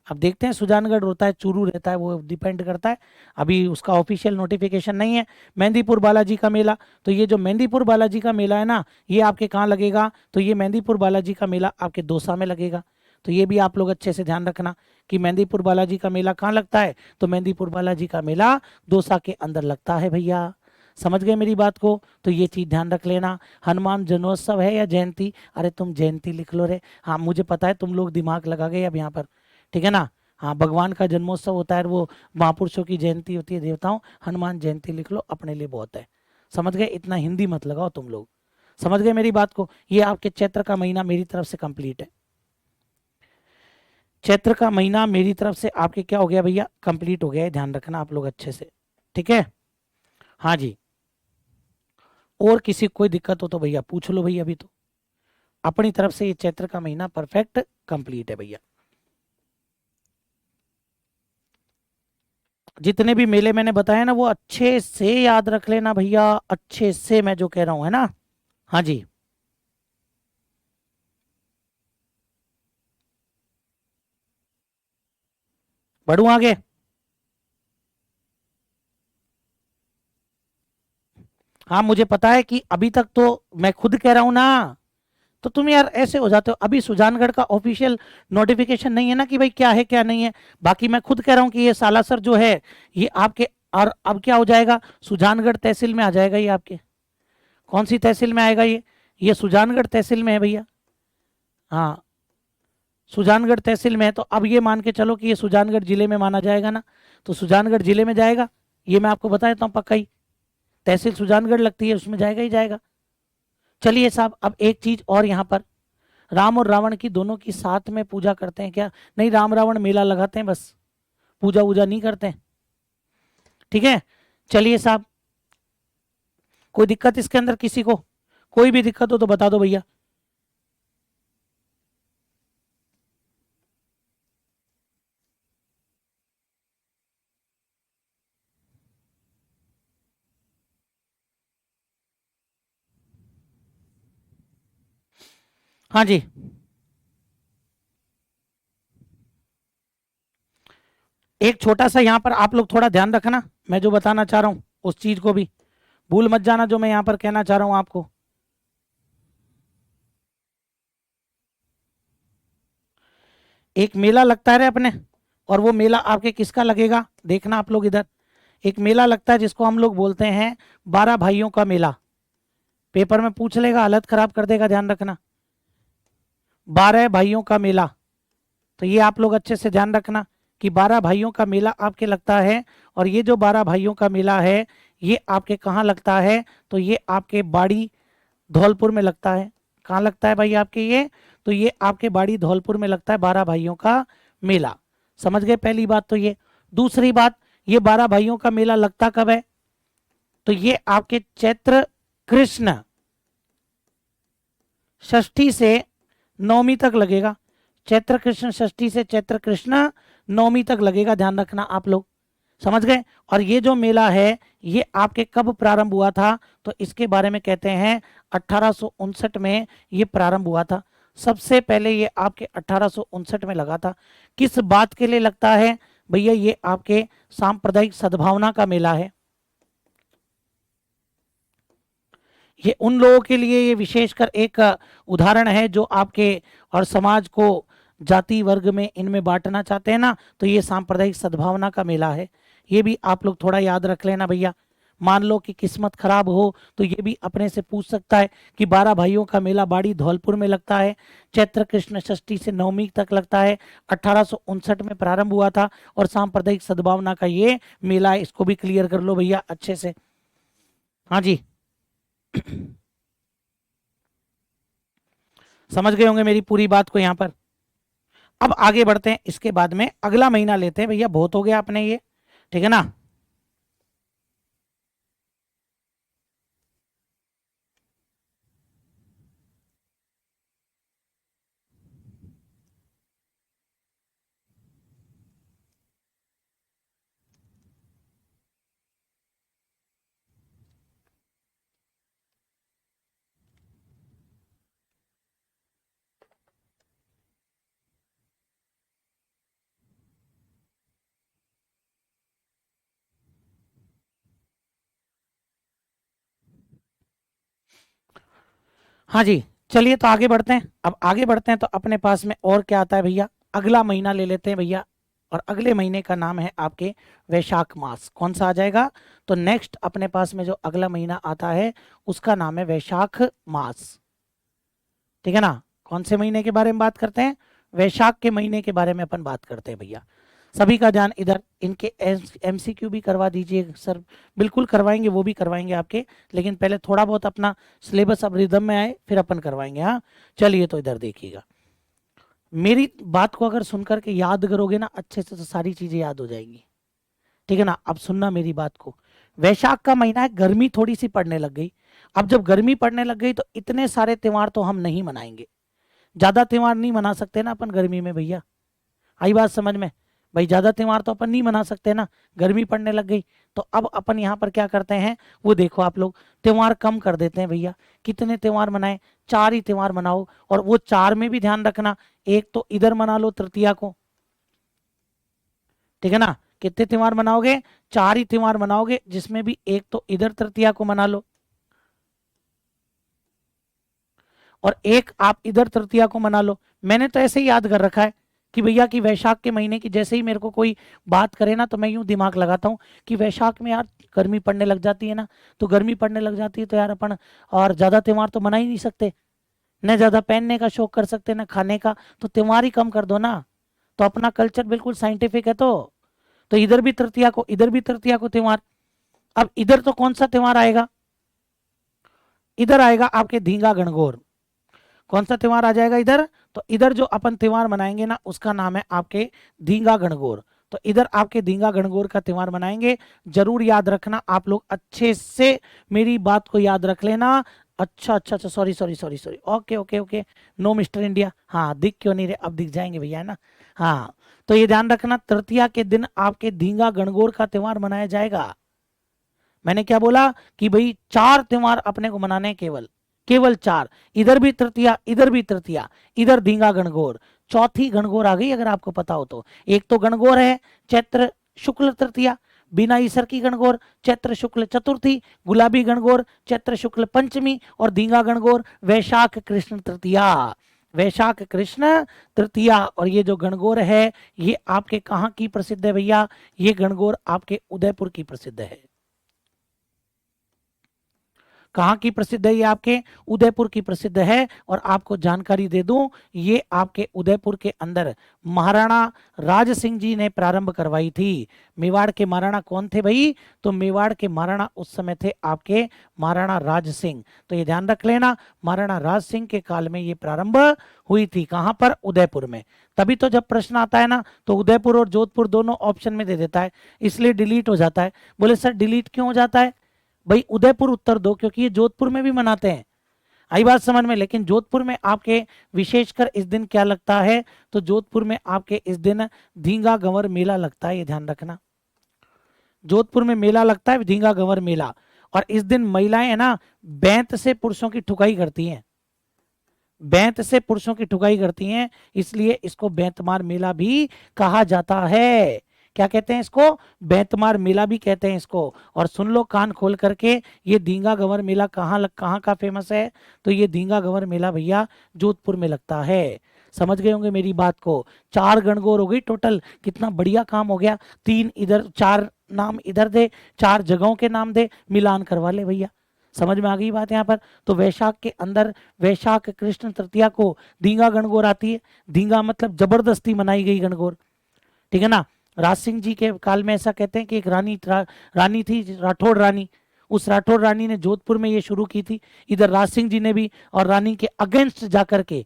अब देखते हैं सुजानगढ़ होता है चूरू रहता है, वो डिपेंड करता है, अभी उसका ऑफिशियल नोटिफिकेशन नहीं है। मेहंदीपुर बालाजी का मेला, तो ये जो मेहंदीपुर बालाजी का मेला है ना, ये आपके कहाँ लगेगा, तो ये मेहंदीपुर बालाजी का मेला आपके दौसा में लगेगा। तो ये भी आप लोग अच्छे से ध्यान रखना कि मेहंदीपुर बालाजी का मेला कहाँ लगता है, तो मेहंदीपुर बालाजी का मेला दौसा के अंदर लगता है भैया। समझ गए मेरी बात को, तो ये चीज ध्यान रख लेना। हनुमान जन्मोत्सव है या जयंती, अरे तुम जयंती लिख लो रे, हाँ मुझे पता है तुम लोग दिमाग लगा गए अब यहाँ पर, ठीक है ना। हाँ, भगवान का जन्मोत्सव होता है, वो महापुरुषों की जयंती होती है, देवताओं, हनुमान जयंती लिख लो, अपने लिए बहुत है। समझ गए? इतना हिंदी मत लगाओ तुम लोग। समझ गए मेरी बात को? ये आपके चैत्र का महीना मेरी तरफ से कंप्लीट है। चैत्र का महीना मेरी तरफ से आपके क्या हो गया भैया? कंप्लीट हो गया है। ध्यान रखना आप लोग अच्छे से, ठीक है? हाँ जी। और किसी को कोई दिक्कत हो तो भैया पूछ लो भैया। अभी तो अपनी तरफ से ये चैत्र का महीना परफेक्ट कंप्लीट है भैया। जितने भी मेले मैंने बताए ना वो अच्छे से याद रख लेना भैया, अच्छे से, मैं जो कह रहा हूं, है ना? हाँ जी। बढ़ू आगे? हाँ, मुझे पता है कि अभी तक तो मैं खुद कह रहा हूं ना, तो तुम यार ऐसे हो जाते हो। अभी सुजानगढ़ का ऑफिशियल नोटिफिकेशन नहीं है ना कि भाई क्या है क्या नहीं है। बाकी मैं खुद कह रहा हूँ कि ये सालासर जो है ये आपके, और अब क्या हो जाएगा, सुजानगढ़ तहसील में आ जाएगा ये आपके। कौन सी तहसील में आएगा ये सुजानगढ़ तहसील में है भैया। हाँ, सुजानगढ़ तहसील में है, तो अब ये मान के चलो कि ये सुजानगढ़ जिले में माना जाएगा ना, तो सुजानगढ़ जिले में जाएगा। ये मैं आपको बता देता हूँ पक्का ही, तहसील सुजानगढ़ लगती है, उसमें जाएगा ही जाएगा। चलिए साहब, अब एक चीज और यहाँ पर, राम और रावण की दोनों की साथ में पूजा करते हैं क्या? नहीं, राम रावण मेला लगाते हैं बस, पूजा वूजा नहीं करते हैं। ठीक है, चलिए साहब, कोई दिक्कत इसके अंदर किसी को? कोई भी दिक्कत हो तो बता दो भैया। हाँ जी। एक छोटा सा यहाँ पर आप लोग थोड़ा ध्यान रखना, मैं जो बताना चाह रहा हूँ उस चीज को भी भूल मत जाना जो मैं यहाँ पर कहना चाह रहा हूँ आपको। एक मेला लगता है रे अपने, और वो मेला आपके किसका लगेगा, देखना आप लोग इधर। एक मेला लगता है जिसको हम लोग बोलते हैं 12 भाइयों का मेला। पेपर में पूछ लेगा, हालत खराब कर देगा, ध्यान रखना। 12 भाइयों का मेला, तो ये आप लोग अच्छे से ध्यान रखना कि 12 भाइयों का मेला आपके लगता है। और ये जो 12 भाइयों का मेला है ये आपके कहाँ लगता है? तो ये आपके बाड़ी धौलपुर में लगता है। कहाँ लगता है भाई आपके ये? तो ये आपके बाड़ी धौलपुर में लगता है 12 भाइयों का मेला। समझ गए पहली बात तो ये। दूसरी बात, ये 12 भाइयों का मेला लगता कब है? तो ये आपके चैत्र कृष्ण षष्ठी से नवमी तक लगेगा। चैत्र कृष्ण षष्ठी से चैत्र कृष्ण नवमी तक लगेगा, ध्यान रखना आप लोग। समझ गए? और ये जो मेला है ये आपके कब प्रारंभ हुआ था? तो इसके बारे में कहते हैं 1859 में ये प्रारंभ हुआ था। सबसे पहले ये आपके 1859 में लगा था। किस बात के लिए लगता है भैया? ये आपके सांप्रदायिक सद्भावना का मेला है। ये उन लोगों के लिए ये विशेषकर एक उदाहरण है जो आपके और समाज को जाति वर्ग में इनमें बांटना चाहते हैं ना, तो ये सांप्रदायिक सद्भावना का मेला है। ये भी आप लोग थोड़ा याद रख लेना भैया। मान लो कि किस्मत खराब हो तो ये भी अपने से पूछ सकता है कि 12 भाइयों का मेला बाड़ी धौलपुर में लगता है, चैत्र कृष्ण षष्ठी से नवमी तक लगता है, 1859 में प्रारंभ हुआ था, और सांप्रदायिक सद्भावना का ये मेला है। इसको भी क्लियर कर लो भैया अच्छे से। हाँ जी। समझ गए होंगे मेरी पूरी बात को यहाँ पर। अब आगे बढ़ते हैं, इसके बाद में अगला महीना लेते हैं भैया, बहुत हो गया अपने ये, ठीक है ना? हाँ जी, चलिए तो आगे बढ़ते हैं। अब आगे बढ़ते हैं तो अपने पास में और क्या आता है भैया? अगला महीना ले लेते हैं भैया, और अगले महीने का नाम है आपके वैशाख मास। कौन सा आ जाएगा? तो नेक्स्ट अपने पास में जो अगला महीना आता है उसका नाम है वैशाख मास, ठीक है ना? कौन से महीने के बारे में बात करते हैं? वैशाख के महीने के बारे में अपन बात करते हैं भैया। सभी का ध्यान इधर, इनके एमसीक्यू भी करवा दीजिए सर। बिल्कुल करवाएंगे, वो भी करवाएंगे आपके, लेकिन पहले थोड़ा बहुत अपना सिलेबस अब रिदम में आए फिर अपन करवाएंगे। हाँ चलिए, तो इधर देखिएगा, मेरी बात को अगर सुनकर के याद करोगे ना अच्छे से तो सारी चीजें याद हो जाएंगी, ठीक है ना। अब सुनना मेरी बात को, वैशाख का महीना है, गर्मी थोड़ी सी पड़ने लग गई। अब जब गर्मी पड़ने लग गई तो इतने सारे त्योहार तो हम नहीं मनाएंगे, ज्यादा त्योहार नहीं मना सकते ना अपन गर्मी में भैया, आई बात समझ में। भाई ज्यादा त्योहार तो अपन नहीं मना सकते ना, गर्मी पड़ने लग गई। तो अब अपन यहाँ पर क्या करते हैं, वो देखो आप लोग, त्योहार कम कर देते हैं भैया। कितने त्योहार मनाए, 4 ही त्योहार मनाओ। और वो 4 में भी ध्यान रखना, एक तो इधर मना लो तृतीया को, ठीक है ना। कितने त्योहार मनाओगे, 4 ही त्योहार मनाओगे, जिसमें भी एक तो इधर तृतीया को मना लो और एक आप इधर तृतीया को मना लो। मैंने तो ऐसे ही याद कर रखा है कि भैया कि वैशाख के महीने की जैसे ही मेरे को कोई बात करे ना तो मैं यूं दिमाग लगाता हूँ कि वैशाख में यार गर्मी पड़ने लग जाती है ना, तो गर्मी पड़ने लग जाती है तो यार अपन और ज्यादा त्योहार तो मना ही नहीं सकते, न ज्यादा पहनने का शौक कर सकते न खाने का, तो त्योहार ही कम कर दो ना। तो अपना कल्चर बिल्कुल साइंटिफिक है। तो इधर भी तृतीया को, इधर भी तृतीया को त्योहार। अब इधर तो कौन सा त्योहार आएगा, इधर आएगा आपके धींगा गणगौर। कौन सा त्योहार आ जाएगा इधर, तो इधर जो अपन त्योहार मनाएंगे ना उसका नाम है आपके धींगा गणगौर। तो इधर आपके धींगा गणगौर का त्योहार मनाएंगे। जरूर याद रखना आप लोग, अच्छे से मेरी बात को याद रख लेना। अच्छा अच्छा अच्छा, sorry sorry sorry sorry, okay okay okay, no Mister India, हाँ दिख क्यों नहीं रहे, अब दिख जाएंगे भैया, है ना। हाँ तो ये ध्यान रखना, तृतीया के दिन आपके धींगा गणगौर का त्योहार मनाया जाएगा। मैंने क्या बोला कि भाई 4 त्योहार अपने को मनाने हैं, केवल केवल 4। इधर भी तृतीया, इधर भी तृतीया, इधर धींगा गणगौर, चौथी गणगौर आ गई अगर आपको पता हो तो। एक तो गणगौर है चैत्र शुक्ल तृतीया, बिना ईसर की गणगौर चैत्र शुक्ल चतुर्थी, गुलाबी गणगौर चैत्र शुक्ल पंचमी, और धींगा गणगौर वैशाख कृष्ण तृतीया। वैशाख कृष्ण तृतीया। और ये जो गणगौर है ये आपके कहाँ की प्रसिद्ध है भैया, ये गणगौर आपके उदयपुर की प्रसिद्ध है। कहाँ की प्रसिद्ध है, ये आपके उदयपुर की प्रसिद्ध है। और आपको जानकारी दे दूं, ये आपके उदयपुर के अंदर महाराणा राज सिंह जी ने प्रारंभ करवाई थी। मेवाड़ के महाराणा कौन थे भाई, तो मेवाड़ के महाराणा उस समय थे आपके महाराणा राज सिंह। तो ये ध्यान रख लेना, महाराणा राज सिंह के काल में ये प्रारंभ हुई थी। कहां पर, उदयपुर में। तभी तो जब प्रश्न आता है ना तो उदयपुर और जोधपुर दोनों ऑप्शन में दे देता है, इसलिए डिलीट हो जाता है। बोले सर डिलीट क्यों हो जाता है, भाई उदयपुर उत्तर दो, क्योंकि ये जोधपुर में भी मनाते हैं, आई बात समझ में। लेकिन जोधपुर में आपके विशेषकर इस दिन क्या लगता है, तो जोधपुर में आपके इस दिन धींगा गंवर मेला लगता है, ये ध्यान रखना। जोधपुर में मेला लगता है धींगा गंवर मेला। और इस दिन महिलाएं है ना बैंत से पुरुषों की ठुकाई करती हैं, बैंत से पुरुषों की ठुकाई करती हैं, इसलिए इसको बैंतमार मेला भी कहा जाता है। क्या कहते हैं इसको, बैंतमार मेला भी कहते हैं इसको। और सुन लो कान खोल करके, ये धींगा गंवर मेला कहाँ का फेमस है, तो ये धींगा गंवर मेला भैया जोधपुर में लगता है। समझ गए होंगे मेरी बात को। 4 गणगौर हो गई टोटल, कितना बढ़िया काम हो गया। 3 इधर, 4 नाम इधर दे, 4 जगहों के नाम दे, मिलान करवा ले भैया। समझ में आ गई बात यहाँ पर। तो वैशाख के अंदर वैशाख कृष्ण तृतीया को धींगा गणगौर आती है। धींगा मतलब जबरदस्ती मनाई गई गणगौर, ठीक है ना। राज सिंह जी के काल में ऐसा कहते हैं कि एक रानी थी, राठौड़ रानी। उस राठौड़ रानी ने जोधपुर में ये शुरू की थी, इधर राज सिंह जी ने भी, और रानी के अगेंस्ट जाकर के,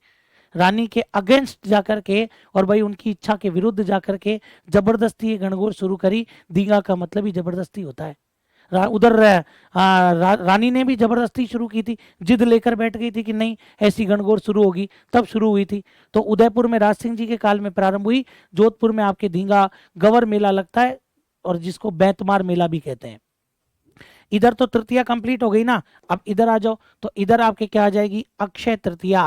रानी के अगेंस्ट जाकर के, और भाई उनकी इच्छा के विरुद्ध जाकर के जबरदस्ती ये गणगौर शुरू करी। धींगा का मतलब ही जबरदस्ती होता है। उधर रानी ने भी जबरदस्ती शुरू की थी, जिद लेकर बैठ गई थी कि नहीं ऐसी गणगौर शुरू होगी, तब शुरू हुई थी। तो उदयपुर में राज सिंह जी के काल में प्रारंभ हुई, जोधपुर में आपके धींगा गंवर मेला लगता है, और जिसको बैंतमार मेला भी कहते हैं। इधर तो तृतीया कंप्लीट हो गई ना, अब इधर आ जाओ, तो इधर आपके क्या आ जाएगी, अक्षय तृतीया।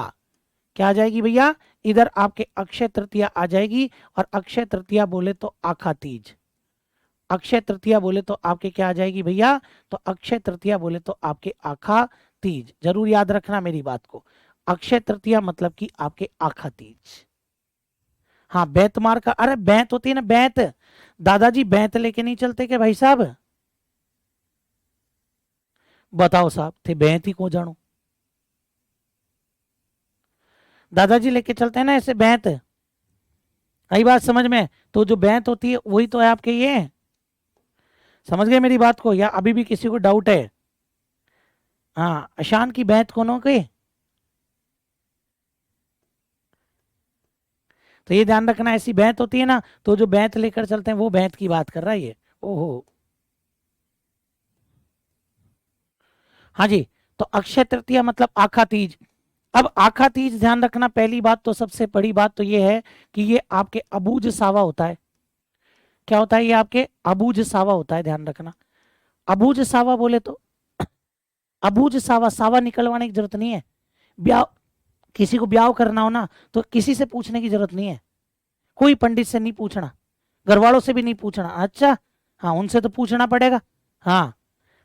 क्या आ जाएगी भैया, इधर आपके अक्षय तृतीया आ जाएगी। और अक्षय तृतीया बोले तो आखा तीज, अक्षय तृतीया बोले तो आपके क्या आ जाएगी भैया, तो अक्षय तृतीया बोले तो आपके आखा तीज। जरूर याद रखना मेरी बात को, अक्षय तृतीया मतलब कि आपके आखा तीज। हाँ बैंतमार का, अरे बैंत होती है ना बैंत, दादाजी बैंत लेके नहीं चलते क्या भाई साहब, बताओ साहब, थे बैंत ही को जानू, दादाजी लेके चलते हैं ना ऐसे बैंत। आई बात समझ में? तो जो बैंत होती है वही तो है आपके ये। समझ गए मेरी बात को, या अभी भी किसी को डाउट है? हाँ, अशान की बैंत कौन हो गई? तो ये ध्यान रखना, ऐसी बैंत होती है ना, तो जो बैंत लेकर चलते हैं वो बैंत की बात कर रहा है ये। ओहो। हाँ जी। तो अक्षय तृतीया मतलब आखा तीज। अब आखा तीज ध्यान रखना, पहली बात तो सबसे बड़ी बात तो ये है कि ये आपके अबूझ सावा होता है। क्या होता है? ये आपके अबूझ सावा होता है, ध्यान रखना। अबूझ सावा बोले तो, अबूझ सावा, सावा निकलवाने की जरूरत नहीं है। ब्याह, किसी को ब्याह करना हो ना, तो किसी से पूछने की जरूरत नहीं है। कोई पंडित से नहीं पूछना, घर वालों से भी नहीं पूछना। अच्छा, हाँ उनसे तो पूछना पड़ेगा। हाँ,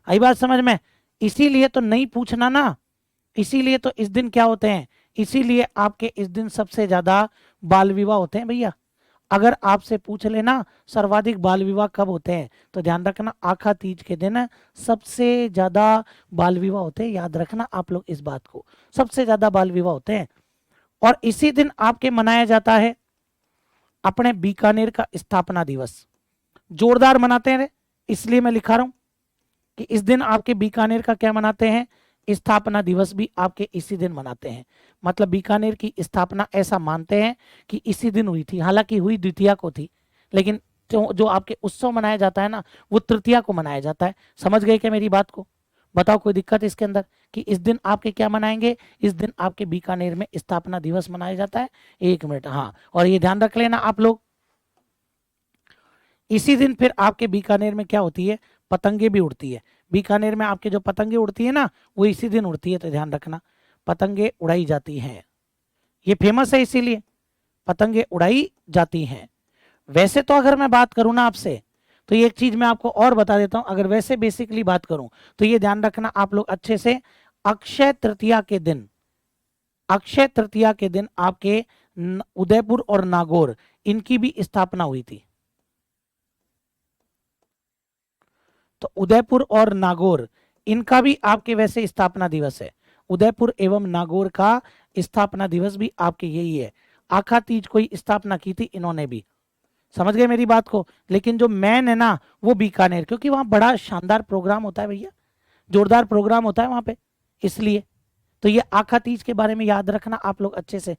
आई बात समझ में? इसीलिए तो नहीं पूछना ना, इसीलिए तो इस दिन क्या होते हैं, इसीलिए आपके इस दिन सबसे ज्यादा बाल विवाह होते हैं भैया। अगर आपसे पूछ लेना सर्वाधिक बाल विवाह कब होते हैं, तो ध्यान रखना आखा तीज के दिन सबसे ज्यादा बाल विवाह होते हैं। याद रखना आप लोग इस बात को, सबसे ज्यादा बाल विवाह होते हैं। और इसी दिन आपके मनाया जाता है अपने बीकानेर का स्थापना दिवस। जोरदार मनाते हैं रे, इसलिए मैं लिखा रहा हूं कि इस दिन आपके बीकानेर का क्या मनाते हैं, स्थापना दिवस भी आपके इसी दिन मनाते हैं। मतलब बीकानेर की स्थापना ऐसा मानते हैं कि इसी दिन हुई थी, हालांकि हुई द्वितीया को थी, लेकिन जो आपके उत्सव मनाया जाता है ना, वो तृतीया को मनाया जाता है। समझ गए क्या मेरी बात को? बताओ कोई दिक्कत इसके अंदर? कि इस दिन आपके क्या मनाएंगे, इस दिन आपके बीकानेर में स्थापना दिवस मनाया जाता है। एक मिनट, हाँ, और ये ध्यान रख लेना आप लोग, इसी दिन फिर आपके बीकानेर में क्या होती है, पतंगे भी उड़ती है। बीकानेर में आपके जो पतंगे उड़ती है ना, वो इसी दिन उड़ती है, तो ध्यान रखना पतंगे उड़ाई जाती हैं। ये फेमस है इसीलिए पतंगे उड़ाई जाती हैं। वैसे तो अगर मैं बात करूं ना आपसे, तो ये एक चीज मैं आपको और बता देता हूं, अगर वैसे बेसिकली बात करूं तो ये ध्यान रखना आप लोग अच्छे से, अक्षय तृतीया के दिन, अक्षय तृतीया के दिन आपके उदयपुर और नागौर, इनकी भी स्थापना हुई थी। तो उदयपुर और नागौर, इनका भी आपके वैसे स्थापना दिवस है। उदयपुर एवं नागौर का स्थापना दिवस भी आपके यही है। आखा तीज को ही स्थापना की थी इन्होंने भी। समझ गए मेरी बात को? लेकिन जो मैन है ना, वो बीकानेर, क्योंकि वहां बड़ा शानदार प्रोग्राम होता है भैया, जोरदार प्रोग्राम होता है वहां पे, इसलिए। तो ये आखा तीज के बारे में याद रखना आप लोग अच्छे से,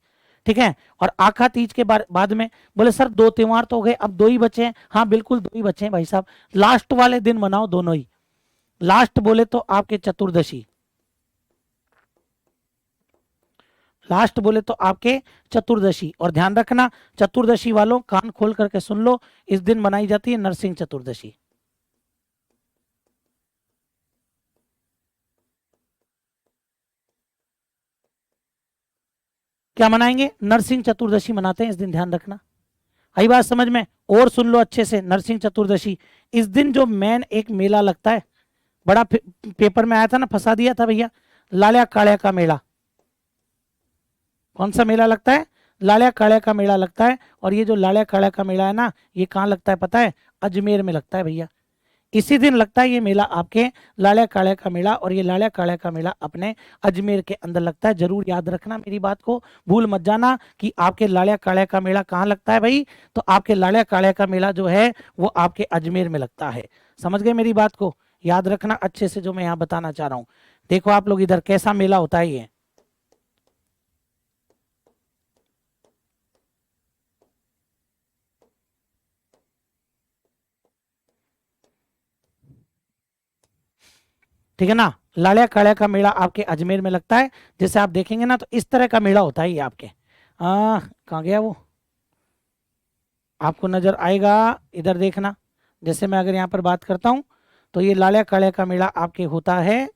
ठीक है? और आखा तीज के बाद में बोले सर दो त्योहार तो हो गए, अब दो ही बचे हैं। हाँ बिल्कुल दो ही बचे हैं भाई साहब, लास्ट वाले दिन मनाओ दोनों ही। लास्ट बोले तो आपके चतुर्दशी, लास्ट बोले तो आपके चतुर्दशी। और ध्यान रखना चतुर्दशी वालों कान खोल करके सुन लो, इस दिन मनाई जाती है नरसिंह चतुर्दशी। क्या मनाएंगे? नरसिंह चतुर्दशी मनाते हैं इस दिन, ध्यान रखना। आई बात समझ में? और सुन लो अच्छे से, नरसिंह चतुर्दशी, इस दिन जो मेन एक मेला लगता है, बड़ा पेपर में आया था ना, फंसा दिया था भैया, लालिया कालिया का मेला। कौन सा मेला लगता है? लालिया कालिया का मेला लगता है। और ये जो लालिया कालिया का मेला है ना, ये कहाँ लगता है पता है? अजमेर में लगता है भैया। इसी दिन लगता है ये मेला आपके, लालिया कालिया का मेला। और ये लालिया कालिया का मेला अपने अजमेर के अंदर लगता है। जरूर याद रखना मेरी बात को, भूल मत जाना कि आपके लालिया कालिया का मेला कहाँ लगता है भाई। तो आपके लालिया कालिया का मेला जो है वो आपके अजमेर में लगता है। समझ गए मेरी बात को? याद रखना अच्छे से जो मैं यहाँ बताना चाह रहा हूँ। देखो आप लोग इधर कैसा मेला होता है ये। ठीक है ना? लालिया कालिया का मेला आपके अजमेर में लगता है। जैसे आप देखेंगे ना, तो इस तरह का मेला होता है ये आपके। कहाँ गया वो? आपको नजर आएगा, इधर देखना। जैसे मैं अगर यहाँ पर बात करता हूँ, तो ये लालिया कालिया का मेला आपके होता है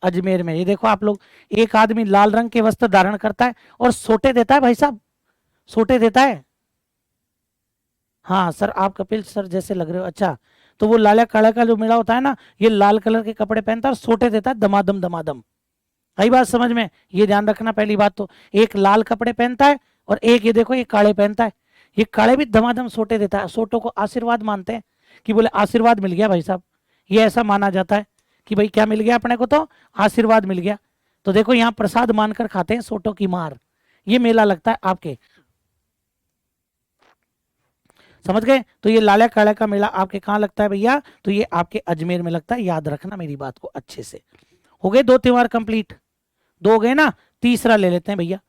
अजमेर में। ये देखो आप लोग, एक आदमी लाल रंग के वस्त्र धारण करता है और सोटे देता है भाई साहब, सोटे देता है। हाँ सर, आप कपिल सर जैसे लग रहे हो। अच्छा, तो वो लालिया कालिया का जो मेला होता है ना, ये लाल कलर के कपड़े पहनता है और सोटे देता है दमादम दमादम। आई बात समझ में? ये ध्यान रखना पहली बात तो, एक लाल कपड़े पहनता है और एक ये देखो ये काले पहनता है। ये काले भी धमाधम सोटे देता है, सोटों को आशीर्वाद मानते हैं कि बोले आशीर्वाद मिल गया भाई साहब। ये ऐसा माना जाता है कि भाई क्या मिल गया अपने को, तो आशीर्वाद मिल गया। तो देखो यहाँ प्रसाद मानकर खाते हैं सोटों की मार। ये मेला लगता है आपके। समझ गए। तो ये लाला काला का मेला आपके कहाँ लगता है भैया, तो ये आपके अजमेर में लगता है, याद रखना मेरी बात को अच्छे से। हो गए 2 त्योहार कंप्लीट, 2 हो गए ना। तीसरा ले लेते हैं भैया,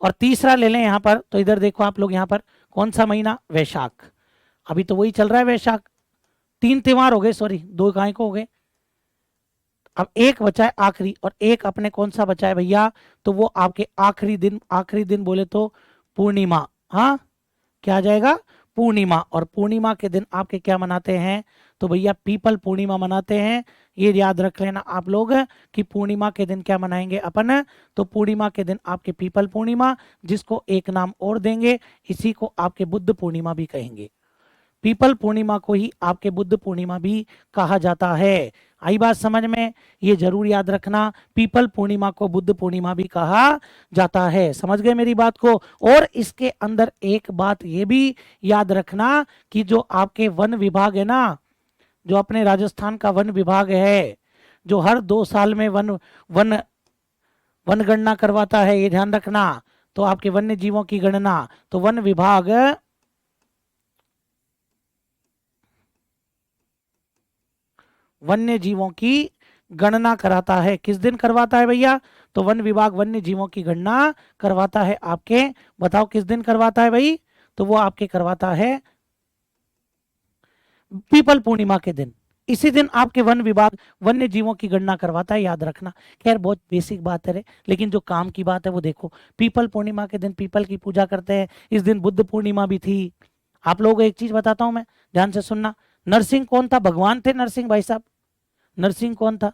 और तीसरा ले लें यहाँ पर। तो इधर देखो आप लोग, यहाँ पर कौन सा महीना, वैशाख। अभी तो वही चल रहा है वैशाख। 3 त्योहार हो गए, सॉरी 2 काय को हो गए। अब एक बचा है आखिरी, और एक अपने कौन सा बचा है भैया, तो वो आपके आखिरी दिन बोले तो पूर्णिमा। हाँ, क्या आ जाएगा, पूर्णिमा। और पूर्णिमा के दिन आपके क्या मनाते हैं, तो भैया पीपल पूर्णिमा मनाते हैं। ये याद रख लेना आप लोग कि पूर्णिमा के दिन क्या मनाएंगे अपन, तो पूर्णिमा के दिन आपके पीपल पूर्णिमा, जिसको एक नाम और देंगे, इसी को आपके बुद्ध पूर्णिमा भी कहेंगे। पीपल पूर्णिमा को ही आपके बुद्ध पूर्णिमा भी कहा जाता है। आई बात समझ में, ये जरूर याद रखना, पीपल पूर्णिमा को बुद्ध पूर्णिमा भी कहा जाता है। समझ गए मेरी बात को। और इसके अंदर एक बात ये भी याद रखना कि जो आपके वन विभाग है ना, जो अपने राजस्थान का वन विभाग है, जो हर 2 साल में वन वन वन गणना करवाता है, ये ध्यान रखना। तो आपके वन्य जीवों की गणना, तो वन विभाग वन्य जीवों की गणना कराता है। किस दिन करवाता है भैया, तो वन विभाग वन्य जीवों की गणना करवाता है आपके, बताओ किस दिन करवाता है भाई, तो वो आपके करवाता है पीपल पूर्णिमा के दिन। इसी दिन आपके वन विभाग वन्य जीवों की गणना करवाता है, याद रखना। खैर बहुत बेसिक बात है रे, लेकिन जो काम की बात है वो देखो। पीपल पूर्णिमा के दिन पीपल की पूजा करते हैं, इस दिन बुद्ध पूर्णिमा भी थी। आप लोगों को एक चीज बताता हूं मैं, ध्यान से सुनना। नरसिंह कौन था, भगवान थे नरसिंह भाई साहब। नरसिंह कौन था,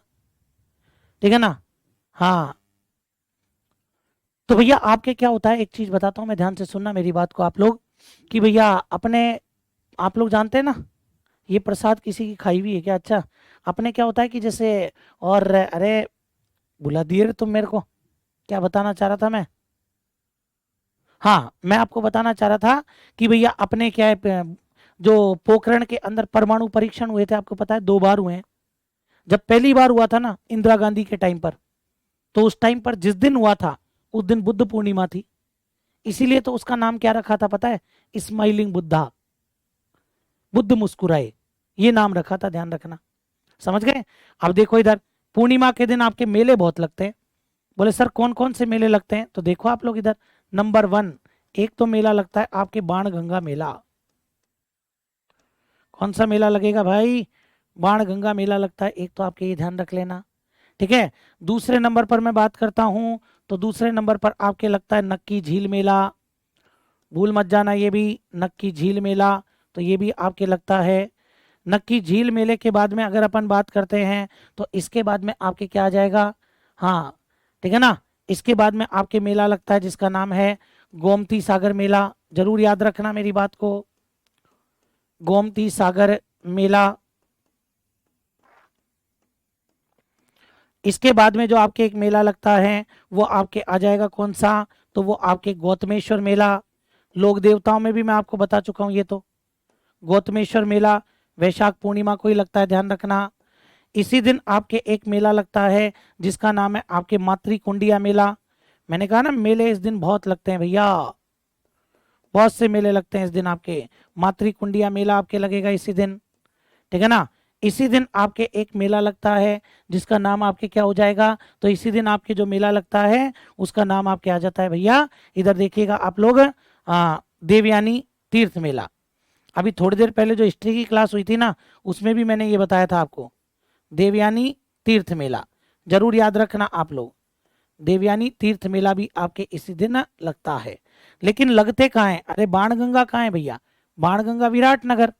ठीक है ना। हाँ, तो भैया आपके क्या होता है, एक चीज बताता हूँ मैं, ध्यान से सुनना मेरी बात को आप लोग, कि भैया अपने, आप लोग जानते हैं ना, ये प्रसाद किसी की खाई हुई है क्या, अच्छा। अपने क्या होता है कि जैसे, और अरे बुला दिए रे तुम मेरे को, क्या बताना चाह रहा था मैं, हाँ मैं आपको बताना चाह रहा था कि भैया अपने क्या है, जो पोखरण के अंदर परमाणु परीक्षण हुए थे, आपको पता है 2 बार हुए हैं। जब पहली बार हुआ था ना इंदिरा गांधी के टाइम पर, तो उस टाइम पर जिस दिन हुआ था उस दिन बुद्ध पूर्णिमा थी, इसीलिए तो उसका नाम क्या रखा था पता है, स्माइलिंग बुद्धा, बुद्ध मुस्कुराए, ये नाम रखा था, ध्यान रखना। समझ गए। अब देखो इधर, पूर्णिमा के दिन आपके मेले बहुत लगते हैं। बोले सर कौन कौन से मेले लगते हैं, तो देखो आप लोग इधर, नंबर 1 एक तो मेला लगता है आपके बाण गंगा मेला। कौन सा मेला लगेगा भाई, बाण गंगा मेला लगता है एक, तो आपके ये ध्यान रख लेना, ठीक है। दूसरे नंबर पर मैं बात करता हूं, तो दूसरे नंबर पर आपके लगता है नक्की झील मेला, भूल मत जाना ये भी, नक्की झील मेला, तो ये भी आपके लगता है। नक्की झील मेले के बाद में अगर अपन बात करते हैं, तो इसके बाद में आपके क्या आ जाएगा, हाँ ठीक है ना, इसके बाद में आपके मेला लगता है जिसका नाम है गोमती सागर मेला, जरूर याद रखना मेरी बात को, गोमती सागर मेला। इसके बाद में जो आपके एक मेला लगता है वो आपके आ जाएगा कौन सा, तो वो आपके गौतमेश्वर मेला। लोक देवताओं में भी मैं आपको बता चुका हूं, ये तो गौतमेश्वर मेला वैशाख पूर्णिमा को ही लगता है, ध्यान रखना। इसी दिन आपके एक मेला लगता है जिसका नाम है आपके मातृकुंडिया मेला। मैंने कहा ना मेले इस दिन बहुत लगते हैं भैया, बहुत से मेले लगते हैं इस दिन आपके। मातृकुंडिया मेला आपके लगेगा इसी दिन, ठीक है ना। इसी दिन आपके एक मेला लगता है जिसका नाम आपके क्या हो जाएगा, तो इसी दिन आपके जो मेला लगता है उसका नाम आपके आ जाता है भैया, इधर देखिएगा आप लोग, देवयानी तीर्थ मेला। अभी थोड़ी देर पहले जो हिस्ट्री की क्लास हुई थी ना, उसमें भी मैंने ये बताया था आपको, देवयानी तीर्थ मेला, जरूर याद रखना आप लोग। देवयानी तीर्थ मेला भी आपके इसी दिन लगता है। लेकिन लगते कहाँ है, अरे बाणगंगा कहाँ है भैया, बाणगंगा विराटनगर।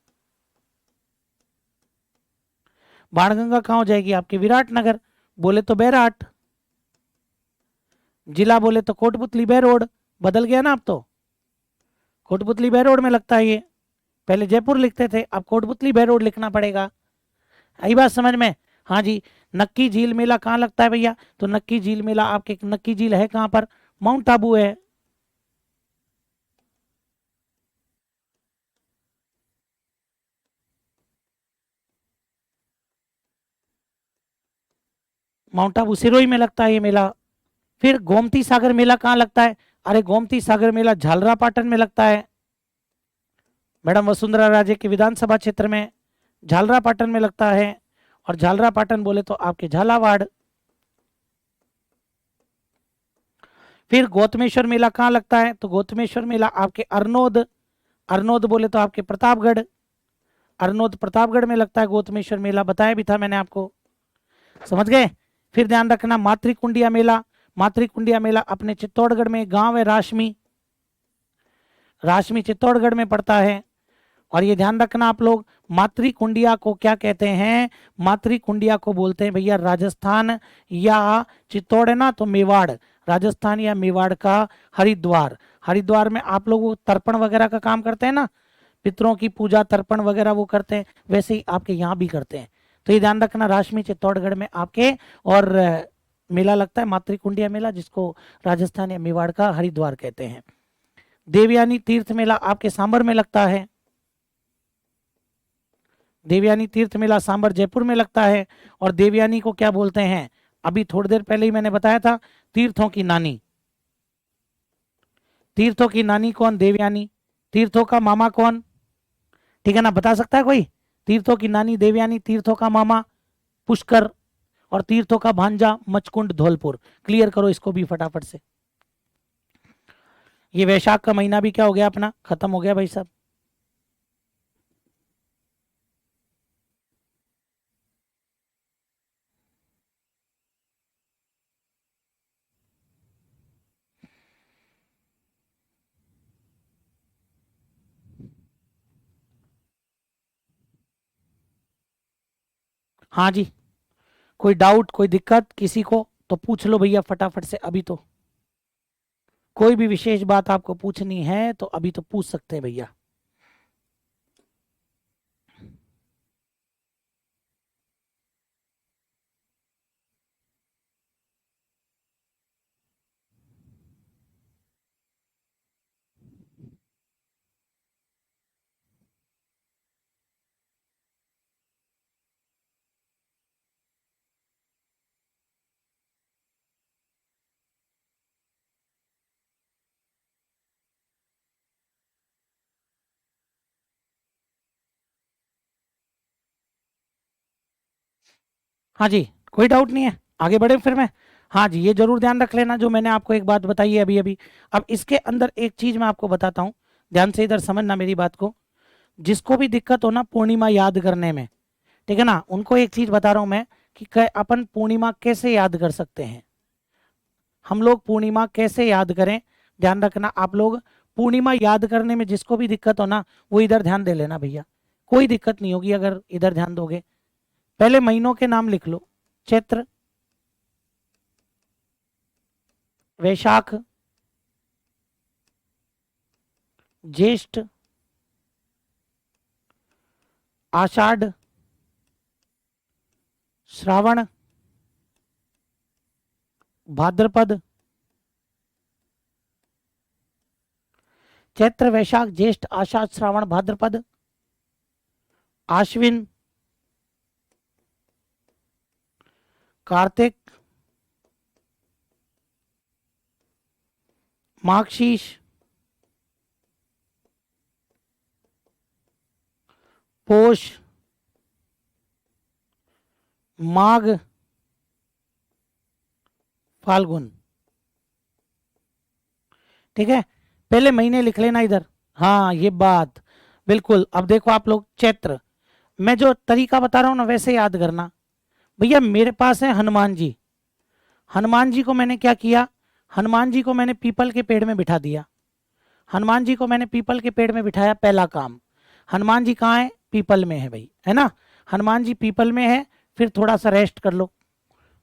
बाणगंगा कहाँ हो जाएगी आपके, विराटनगर। बोले तो बैराट, जिला बोले तो कोटपुतली बहरोड, बदल गया ना अब तो, कोटपुतली बहरोड में लगता है ये, पहले जयपुर लिखते थे अब कोटपुतली बहरोड लिखना पड़ेगा। आई बात समझ में। हाँ जी। नक्की झील मेला कहाँ लगता है भैया, तो नक्की झील मेला आपके, नक्की झील है कहाँ पर, माउंट आबू है। माउंट आबू सिरोही में लगता है ये मेला। फिर गोमती सागर मेला कहाँ लगता है, अरे गोमती सागर मेला झालरापाटन में लगता है। मैडम वसुंधरा राजे के विधानसभा क्षेत्र में झालरापाटन में लगता है, और झालरापाटन बोले तो आपके झालावाड़। फिर गौतमेश्वर मेला कहाँ लगता है, तो गौतमेश्वर मेला आपके अरनोद, अरनोद बोले तो आपके प्रतापगढ़, अरनोद प्रतापगढ़ में लगता है गौतमेश्वर मेला, बताया भी था मैंने आपको, समझ गए। फिर ध्यान रखना मातृकुंडिया मेला, मातृकुंडिया मेला अपने चित्तौड़गढ़ में गांव है राशमी, राशमी चित्तौड़गढ़ में पड़ता है। और ये ध्यान रखना आप लोग, मातृकुंडिया को क्या कहते हैं, मातृकुंडिया को बोलते हैं भैया राजस्थान या चित्तौड़ है ना तो मेवाड़, राजस्थान या मेवाड़ का हरिद्वार। हरिद्वार में आप लोग वो तर्पण वगैरह का काम करते हैं ना, पितरों की पूजा तर्पण वगैरह वो करते हैं, वैसे ही आपके यहाँ भी करते हैं। तो ये ध्यान रखना राशमी चित्तौड़गढ़ में आपके, और मेला लगता है मातृकुंडिया मेला, जिसको राजस्थान या मेवाड़ का हरिद्वार कहते हैं। देवयानी तीर्थ मेला आपके सांबर में लगता है, देवयानी तीर्थ मेला सांबर जयपुर में लगता है। और देवयानी को क्या बोलते हैं, अभी थोड़ी देर पहले ही मैंने बताया था, तीर्थों की नानी, तीर्थों की नानी कौन, देवयानी। तीर्थों का मामा कौन, ठीक है ना, बता सकता है कोई। तीर्थों की नानी देवयानी, तीर्थों का मामा पुष्कर, और तीर्थों का भांजा मचकुंड धौलपुर। क्लियर करो इसको भी फटाफट से। ये वैशाख का महीना भी क्या हो गया अपना, खत्म हो गया भाई साहब। हाँ जी, कोई डाउट कोई दिक्कत किसी को तो पूछ लो भैया फटाफट से अभी तो। कोई भी विशेष बात आपको पूछनी है तो अभी तो पूछ सकते हैं भैया। हाँ जी, कोई डाउट नहीं है, आगे बढ़े फिर मैं। हाँ जी, ये जरूर ध्यान रख लेना जो मैंने आपको एक बात बताई है अभी अभी। अब इसके अंदर एक चीज मैं आपको बताता हूँ, ध्यान से इधर समझना मेरी बात को। जिसको भी दिक्कत हो ना पूर्णिमा याद करने में, ठीक है ना, उनको एक चीज बता रहा हूं मैं कि अपन पूर्णिमा कैसे याद कर सकते हैं। हम लोग पूर्णिमा कैसे याद करें, ध्यान रखना आप लोग। पूर्णिमा याद करने में जिसको भी दिक्कत हो ना वो इधर ध्यान दे लेना भैया, कोई दिक्कत नहीं होगी अगर इधर ध्यान दोगे। पहले महीनों के नाम लिख लो, चैत्र, वैशाख, ज्येष्ठ, आषाढ़, श्रावण, भाद्रपद। चैत्र वैशाख ज्येष्ठ आषाढ़ श्रावण भाद्रपद, आश्विन, कार्तिक, माघशीष, पोष, माघ, फाल्गुन। ठीक है, पहले महीने लिख लेना इधर। हाँ ये बात बिल्कुल। अब देखो आप लोग, चैत्र, मैं जो तरीका बता रहा हूं ना वैसे याद करना। भैया मेरे पास है हनुमान जी, हनुमान जी को मैंने क्या किया, हनुमान जी को मैंने पीपल के पेड़ में बिठा दिया, हनुमान जी को मैंने पीपल के पेड़ में बिठाया, पहला काम। हनुमान जी कहाँ है, पीपल में है भाई, है ना, हनुमान जी पीपल में है। फिर थोड़ा सा रेस्ट कर लो,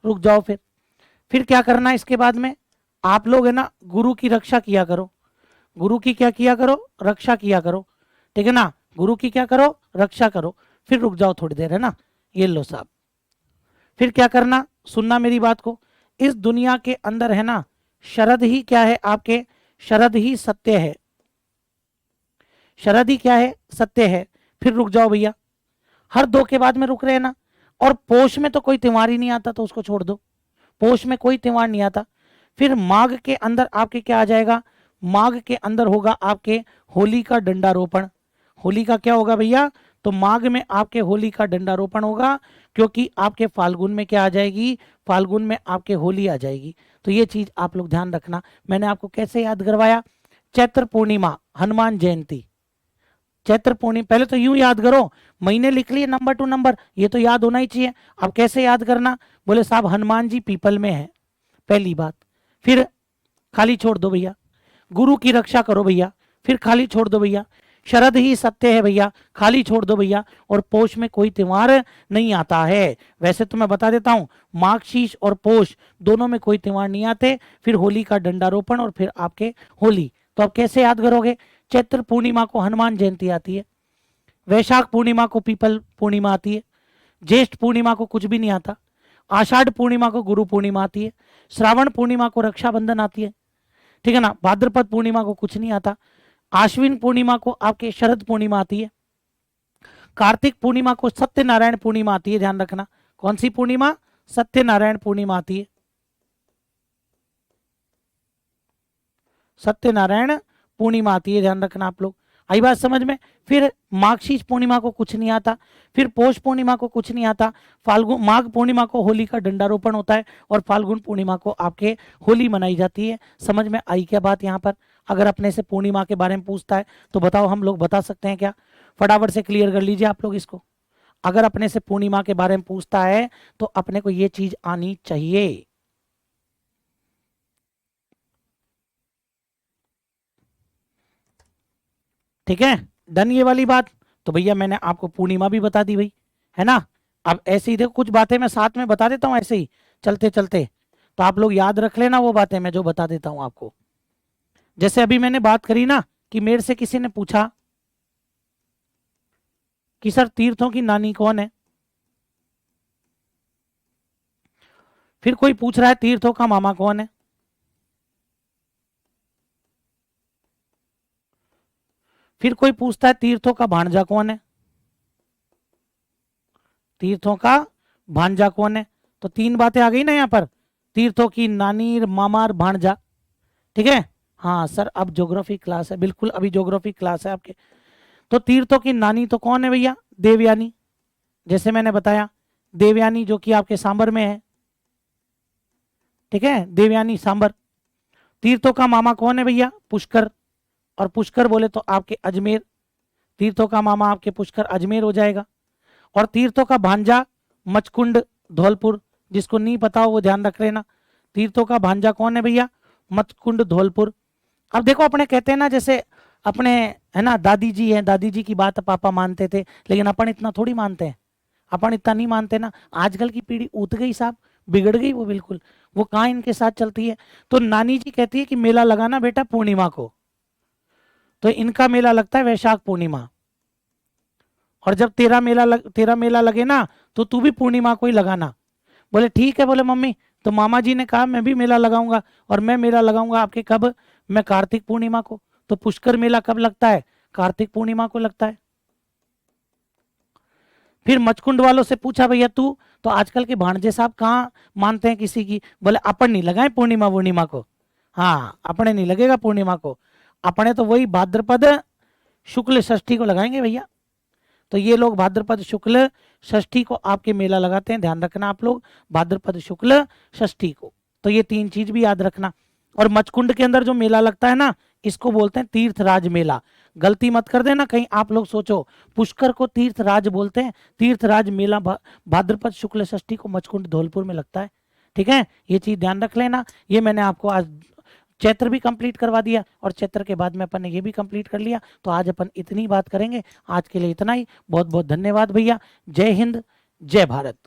रुक जाओ। फिर क्या करना है इसके बाद में, आप लोग है ना गुरु की रक्षा किया करो, गुरु की क्या किया करो, रक्षा किया करो, ठीक है ना, गुरु की क्या करो, रक्षा करो। फिर रुक जाओ थोड़ी देर, है ना, ये लो साहब। फिर क्या करना, सुनना मेरी बात को। इस दुनिया के अंदर है ना शरद ही क्या है आपके, शरद ही सत्य है, शरद ही क्या है, सत्य है। फिर रुक जाओ भैया, हर दो के बाद में रुक रहे हैं ना। और पोष में तो कोई त्योहार ही नहीं आता तो उसको छोड़ दो, पोष में कोई त्योहार नहीं आता। फिर माघ के अंदर आपके क्या आ जाएगा, माघ के अंदर होगा आपके होली का डंडारोपण। होली का क्या होगा भैया, तो माघ में आपके होली का डंडारोपण होगा, क्योंकि आपके फाल्गुन में क्या आ जाएगी, फाल्गुन में आपके होली आ जाएगी। तो ये चीज आप लोग ध्यान रखना। मैंने आपको कैसे याद करवाया, चैत्र पूर्णिमा, हनुमान जयंती, चैत्र पूर्णिमा, पहले तो यूं याद करो, महीने लिख लिए नंबर टू नंबर, ये तो याद होना ही चाहिए। अब कैसे याद करना, बोले साहब हनुमान जी पीपल में है, पहली बात, फिर खाली छोड़ दो भैया, गुरु की रक्षा करो भैया, फिर खाली छोड़ दो भैया, शरद ही सत्य है भैया, खाली छोड़ दो भैया, और पोष में कोई त्योहार नहीं आता है। वैसे तो मैं बता देता हूं, माघशीष और पोष दोनों में कोई त्योहार नहीं आते, फिर होली का डंडारोपण और फिर आपके होली। तो आप कैसे याद करोगे, चैत्र पूर्णिमा को हनुमान जयंती आती है, वैशाख पूर्णिमा को पीपल पूर्णिमा आती है, ज्येष्ठ पूर्णिमा को कुछ भी नहीं आता, आषाढ़ पूर्णिमा को गुरु पूर्णिमा आती है, श्रावण पूर्णिमा को रक्षाबंधन आती है, ठीक है ना, भाद्रपद पूर्णिमा को कुछ नहीं आता, आश्विन पूर्णिमा को आपके शरद पूर्णिमा आती है, कार्तिक पूर्णिमा को सत्यनारायण पूर्णिमा आती है, ध्यान रखना, कौन सी पूर्णिमा, सत्यनारायण पूर्णिमा आती है, सत्यनारायण पूर्णिमा आती है, ध्यान रखना आप लोग। आई बात समझ में। फिर माघशीष पूर्णिमा को कुछ नहीं आता, फिर पौष पूर्णिमा को कुछ नहीं आता, फाल्गुन माघ पूर्णिमा को होली का डंडारोपण होता है, और फाल्गुन पूर्णिमा को आपके होली मनाई जाती है। समझ में आई क्या बात यहाँ पर। अगर अपने से पूर्णिमा के बारे में पूछता है तो बताओ, हम लोग बता सकते हैं क्या, फटाफट से क्लियर कर लीजिए आप लोग इसको। अगर अपने से पूर्णिमा के बारे में पूछता है तो अपने को ये चीज आनी चाहिए। ठीक है, डन ये वाली बात। तो भैया मैंने आपको पूर्णिमा भी बता दी भाई, है ना। अब ऐसे ही देखो, कुछ बातें मैं साथ में बता देता हूँ ऐसे ही चलते चलते, तो आप लोग याद रख लेना वो बातें मैं जो बता देता हूँ आपको। जैसे अभी मैंने बात करी ना कि मेरे से किसी ने पूछा कि सर तीर्थों की नानी कौन है, फिर कोई पूछ रहा है तीर्थों का मामा कौन है, फिर कोई पूछता है तीर्थों का भांजा कौन है, तीर्थों का भांजा कौन है। तो तीन बातें आ गई ना यहाँ पर, तीर्थों की नानी, मामा और भांजा। ठीक है, हाँ सर अब ज्योग्राफी क्लास है, बिल्कुल अभी ज्योग्राफी क्लास है आपके। तो तीर्थों की नानी तो कौन है भैया, देवयानी, जैसे मैंने बताया देवयानी जो कि आपके सांबर में है, ठीक है, देवयानी सांबर। तीर्थों का मामा कौन है भैया, पुष्कर, और पुष्कर बोले तो आपके अजमेर, तीर्थों का मामा आपके पुष्कर अजमेर हो जाएगा। और तीर्थों का भांजा मचकुंड धौलपुर, जिसको नहीं पता हो वो ध्यान रख लेना। तीर्थों का भांजा कौन है भैया, मचकुंड धौलपुर। अब देखो अपने कहते हैं ना, जैसे अपने है ना दादी जी हैं, दादी जी की बात पापा मानते थे, लेकिन अपन इतना थोड़ी मानते हैं, अपन इतना नहीं मानते ना। आजकल की पीढ़ी उठ गई साहब, बिगड़ गई वो बिल्कुल, वो कहाँ इनके साथ चलती है। तो नानी जी कहती है कि मेला लगाना बेटा पूर्णिमा को, तो इनका मेला लगता है वैशाख पूर्णिमा। और जब तेरा मेला लगे ना तो तू भी पूर्णिमा को ही लगाना। बोले ठीक है, बोले मम्मी, तो मामा जी ने कहा मैं भी मेला लगाऊंगा, और मैं मेला लगाऊंगा आपके कब, मैं कार्तिक पूर्णिमा को। तो पुष्कर मेला कब लगता है, कार्तिक पूर्णिमा को लगता है। फिर मचकुंड वालों से पूछा भैया तू, तो आजकल के भांजे साहब कहाँ मानते हैं किसी की, बोले अपन नहीं लगाए पूर्णिमा पूर्णिमा को, हाँ अपने नहीं लगेगा पूर्णिमा को, अपने तो वही भाद्रपद शुक्ल षष्ठी को लगाएंगे भैया। तो ये लोग भाद्रपद शुक्ल षष्ठी को आपके मेला लगाते हैं, ध्यान रखना आप लोग, भाद्रपद शुक्ल षष्ठी को। तो ये तीन चीज भी याद रखना। और मचकुंड के अंदर जो मेला लगता है ना, इसको बोलते हैं तीर्थराज मेला। गलती मत कर देना कहीं आप लोग सोचो पुष्कर को तीर्थराज बोलते हैं, तीर्थराज मेला भाद्रपद शुक्ल षष्ठी को मचकुंड धौलपुर में लगता है। ठीक है, ये चीज ध्यान रख लेना। ये मैंने आपको आज चैत्र भी कंप्लीट करवा दिया, और चैत्र के बाद में अपन ने ये भी कंप्लीट कर लिया। तो आज अपन इतनी बात करेंगे, आज के लिए इतना ही। बहुत बहुत धन्यवाद भैया, जय हिंद, जय भारत।